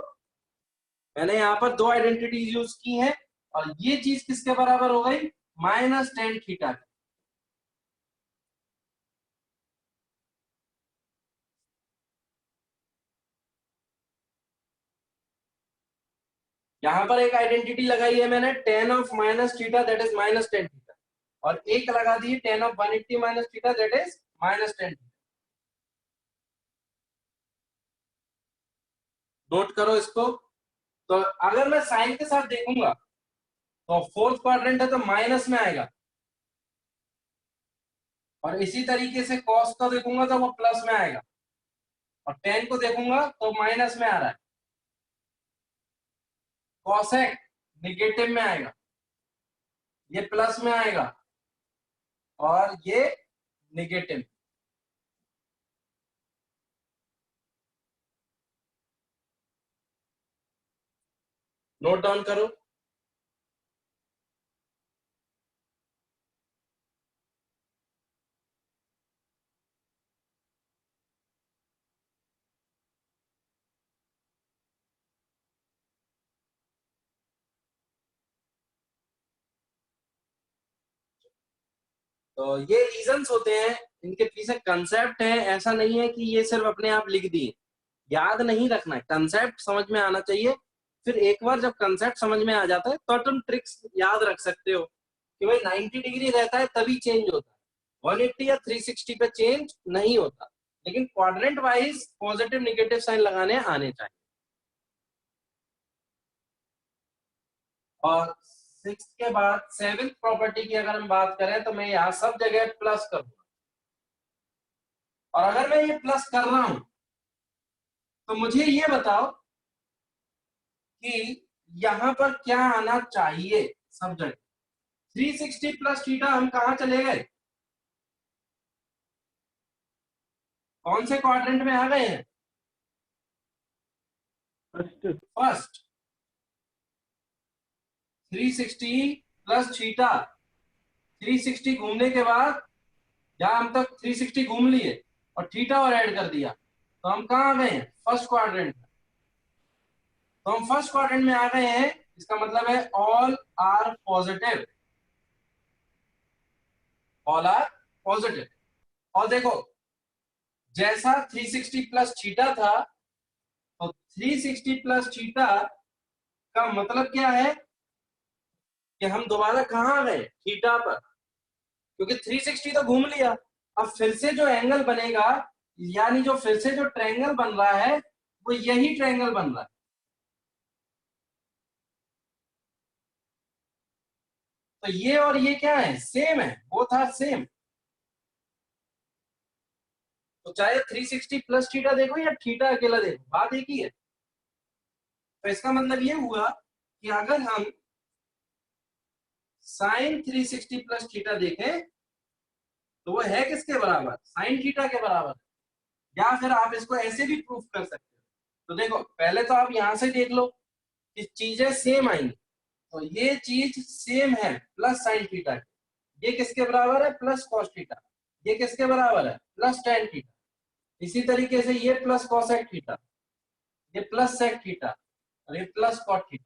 मैंने यहाँ पर दो आइडेंटिटीज यूज की हैं, और ये चीज किसके बराबर हो गई, माइनस टेन थीटा। यहां पर एक आइडेंटिटी लगाई है मैंने, tan of minus theta that is minus tan theta, और एक लगा दी tan of 180 minus theta that is minus tan. Note करो इसको। तो अगर मैं साइन के साथ देखूंगा तो फोर्थ क्वाड्रेंट है तो माइनस में आएगा, और इसी तरीके से कॉस को देखूंगा तो वो प्लस में आएगा, और टेन को देखूंगा तो माइनस में आ रहा है, कॉसेक निगेटिव में आएगा, ये प्लस में आएगा, और ये निगेटिव। नोट डाउन करो। तो ये रीजंस होते हैं, इनके पीछे कंसेप्ट है, ऐसा नहीं है कि ये सिर्फ अपने आप लिख दिए, याद नहीं रखना है, कंसेप्ट समझ में आना चाहिए, फिर एक बार जब कंसेप्ट समझ में आ जाता है तो तुम ट्रिक्स याद रख सकते हो कि भाई 90 डिग्री रहता है तभी चेंज होता है, 180 या 360 पे चेंज नहीं होता, लेकिन quadrant wise positive negative sign लगाने आने चाहिए। और सिक्स के बाद सेवेंथ प्रॉपर्टी की अगर हम बात करें तो मैं यहाँ सब जगह प्लस करूंगा, और अगर मैं ये प्लस कर रहा हूं तो मुझे ये बताओ कि यहां पर क्या आना चाहिए, सब जगह 360 प्लस थीटा हम कहा चले गए, कौन से क्वाड्रेंट में आ गए हैं, फर्स्ट। फर्स्ट, 360 प्लस थीटा, 360 घूमने के बाद यहां हम तक 360 घूम लिए और थीटा और ऐड कर दिया, तो हम कहाँ आ गए हैं? First quadrant. तो हम फर्स्ट क्वाड्रेंट में आ गए हैं, इसका मतलब है all are positive, all are positive. और देखो जैसा 360 प्लस थीटा था, तो 360 प्लस थीटा का मतलब क्या है कि हम दोबारा कहाँ आ गए? थीटा पर, क्योंकि 360 तो घूम लिया। अब फिर से जो एंगल बनेगा, यानी जो फिर से जो ट्रायंगल बन रहा है वो यही ट्रायंगल बन रहा है। तो ये और ये क्या है? सेम है, बोथ आर सेम। तो चाहे 360 प्लस थीटा देखो या थीटा अकेला देखो, बात एक ही है। तो इसका मतलब ये हुआ कि अगर हम साइन 360 प्लस थीटा देखें तो वो है किसके बराबर? साइन थीटा के बराबर। या फिर आप इसको ऐसे भी प्रूफ कर सकते हो। तो देखो पहले तो आप यहां से देख लो कि चीजें सेम आएंगी। तो ये चीज सेम है प्लस साइन थीटा, ये किसके बराबर है? Plus cos theta. ये किसके बराबर है? Plus tan theta. इसी तरीके से ये प्लस कॉसेक थीटा, ये प्लस सेक थीटा और ये प्लस कॉट थीटा।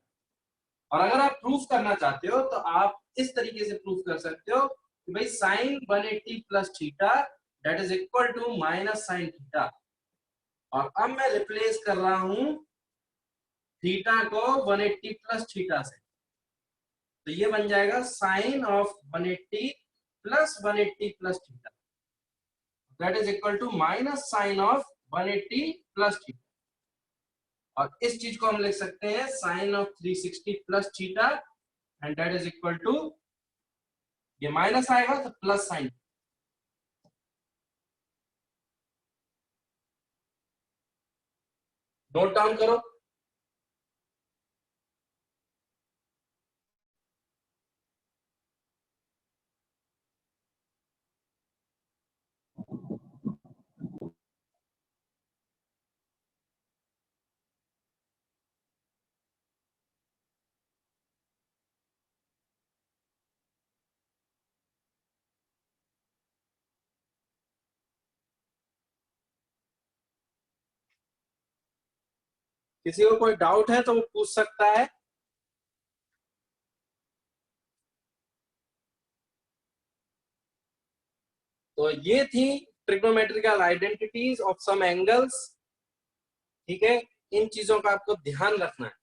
और अगर आप प्रूफ करना चाहते हो तो आप इस तरीके से प्रूफ कर सकते हो कि भाई sine 180 plus theta that is equal to minus sine theta. और अब मैं रिप्लेस कर रहा हूं थीटा को 180 प्लस थीटा से, तो ये बन जाएगा sine of 180 plus 180 plus theta that is equal to minus sine of 180 plus theta. और इस चीज को हम लिख सकते हैं sine of 360 plus theta and that is equal to, ये माइनस आएगा तो प्लस साइन। नोट डाउन करो। किसी को कोई डाउट है तो वो पूछ सकता है। तो ये थी trigonometrical identities of sum angles. ठीक है, इन चीजों का आपको ध्यान रखना है।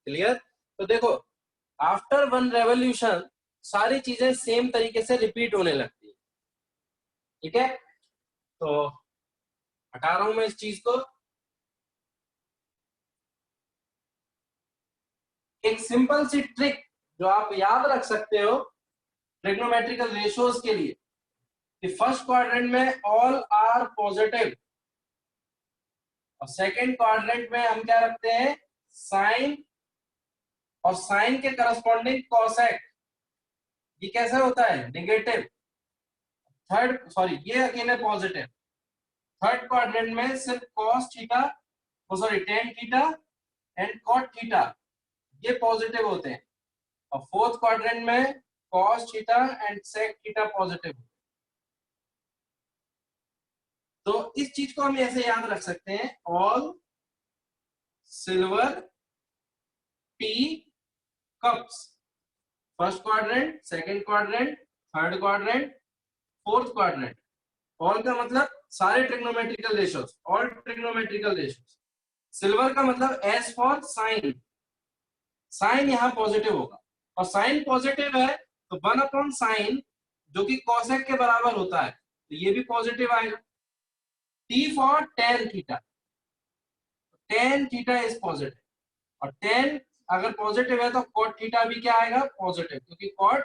क्लियर? तो देखो आफ्टर वन रेवोल्यूशन सारी चीजें सेम तरीके से रिपीट होने लगती है। ठीक है, तो हटा रहा हूं मैं इस चीज को। एक सिंपल सी ट्रिक जो आप याद रख सकते हो ट्रिग्नोमेट्रिकल रेशियोज के लिए कि फर्स्ट क्वाड्रेंट में ऑल आर पॉजिटिव और सेकंड क्वाड्रेंट में हम क्या रखते हैं? साइन, और साइन के करस्पॉन्डिंग कोसेक। ये कैसा होता है? नेगेटिव। थर्ड सॉरी ये अकेले पॉजिटिव। थर्ड क्वाड्रेंट में सिर्फ cos theta, sorry tan theta and cot theta ये पॉजिटिव होते हैं। और फोर्थ क्वाड्रेंट में cos theta and sec theta positive. तो इस चीज को हम ऐसे याद रख सकते हैं, all silver T cups. First quadrant, second quadrant, third quadrant, fourth quadrant. All का मतलब सारे trigonometrical ratios, all trigonometrical ratios. Silver का मतलब एस फॉर साइन, साइन यहाँ पॉजिटिव होगा और साइन पॉजिटिव है तो 1/sin जो कि कॉसेक के बराबर होता है तो ये भी पॉजिटिव आएगा। T for tan theta, tan theta is positive और टेन अगर पॉजिटिव है तो कॉट थीटा भी क्या आएगा? पॉजिटिव, क्योंकि कॉट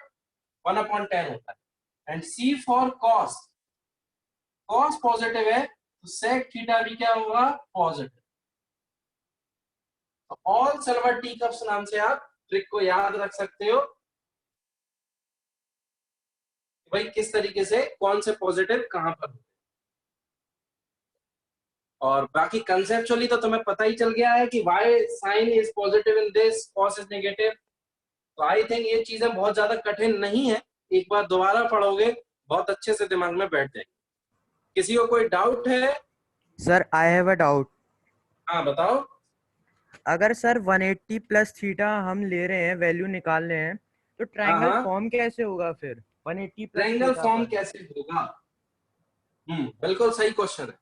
1/10 होता है। And C for cos, cos positive है तो सेक थीटा भी क्या होगा? पॉजिटिव। तो ऑल सिल्वर टी कप्स नाम से आप ट्रिक को याद रख सकते हो भाई किस तरीके से कौन से पॉजिटिव कहां पर। और बाकी कंसेप्चुअली तो तुम्हें पता ही चल गया है कि why sine is positive in this, cos is negative. तो आई थिंक ये चीजें बहुत ज्यादा कठिन नहीं है, एक बार दोबारा पढ़ोगे बहुत अच्छे से दिमाग में बैठ जाएगी। किसी को कोई डाउट है? Sir I have a doubt. हाँ बताओ। अगर सर 180 प्लस थीटा हम ले रहे हैं, वैल्यू निकाल रहे हैं, तो ट्रायंगल हाँ। फॉर्म कैसे होगा फिर 180 प्लस ट्रायंगल फॉर्म कैसे होगा? बिल्कुल सही क्वेश्चन है।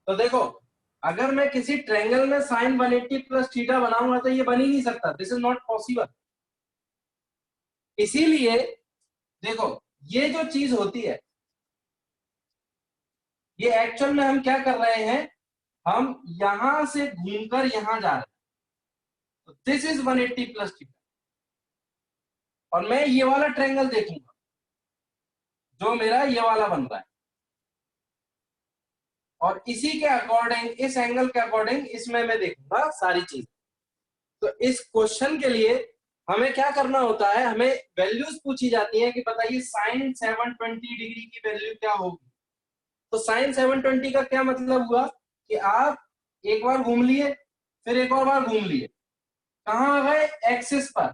तो देखो, अगर मैं किसी ट्रायंगल में साइन 180 प्लस थीटा बनाऊंगा तो ये बन ही नहीं सकता, दिस इज नॉट पॉसिबल। इसीलिए देखो, ये जो चीज होती है, ये एक्चुअल में हम क्या कर रहे हैं, हम यहां से घूमकर यहां जा रहे हैं, तो दिस इज 180 प्लस थीटा, और मैं ये वाला ट्रायंगल देखूंगा जो मेरा ये वाला बन रहा है, और इसी के अकॉर्डिंग, इस एंगल के अकॉर्डिंग इसमें मैं देखूंगा सारी चीज। तो इस क्वेश्चन के लिए हमें क्या करना होता है, हमें वैल्यूज पूछी जाती है कि बताइए साइन 720 डिग्री की वैल्यू क्या होगी। तो साइन 720 का क्या मतलब हुआ कि आप एक बार घूम लिए, फिर एक और बार घूम लिए, कहां आ गए, एक्सिस पर।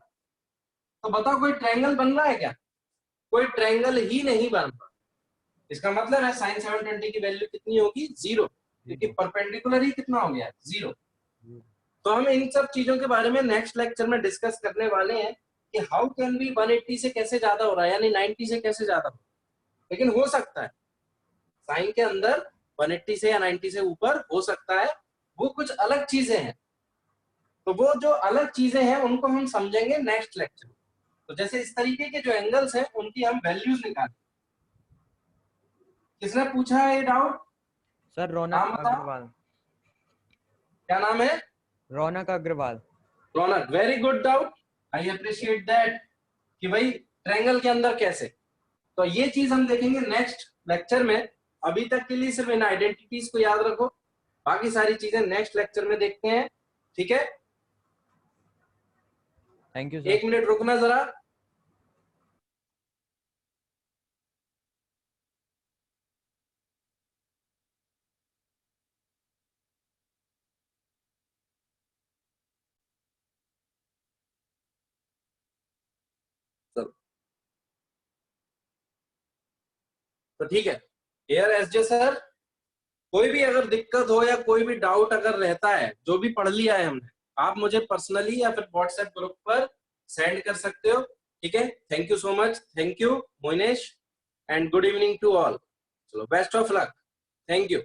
तो बताओ कोई ट्रायंगल बन रहा है क्या? कोई ट्रायंगल ही नहीं बन रहा। इसका मतलब है साइन 720 की वैल्यू कितनी होगी, 0, क्योंकि परपेंडिकुलर ही कितना हो गया, 0। तो हम इन सब चीजों के बारे में नेक्स्ट लेक्चर में डिस्कस करने वाले हैं कि हाउ कैन बी 180 से कैसे ज्यादा हो रहा है, यानी 90 से कैसे ज्यादा हो रहा है। लेकिन हो सकता है साइन के अंदर 180 से या 90 से ऊपर हो सकता है, वो कुछ अलग चीजें हैं। तो वो जो अलग चीजें हैं उनको हम समझेंगे नेक्स्ट लेक्चर। तो जैसे इस तरीके के जो एंगल्स हैं उनकी हम वैल्यूज निकालें। किसने पूछा है ये डाउट? सर रौनक नाम बताओ। अग्रवाल। क्या नाम है? Raunak Agarwal. Raunak, very good doubt, I appreciate that कि भाई ट्रायंगल के अंदर कैसे। तो ये चीज हम देखेंगे नेक्स्ट लेक्चर में। अभी तक के लिए सिर्फ इन आइडेंटिटीज को याद रखो, बाकी सारी चीजें नेक्स्ट लेक्चर में देखते हैं, ठीक है? Thank you sir. 1 मिनट रुकना जरा। तो ठीक है, एयर एसजे सर, कोई भी अगर दिक्कत हो या कोई भी डाउट अगर रहता है, जो भी पढ़ लिया है हमने, आप मुझे पर्सनली या फिर व्हाट्सएप ग्रुप पर सेंड कर सकते हो, ठीक है? Thank you so much, thank you Moinesh, and good evening to all. चलो, best of luck, thank you.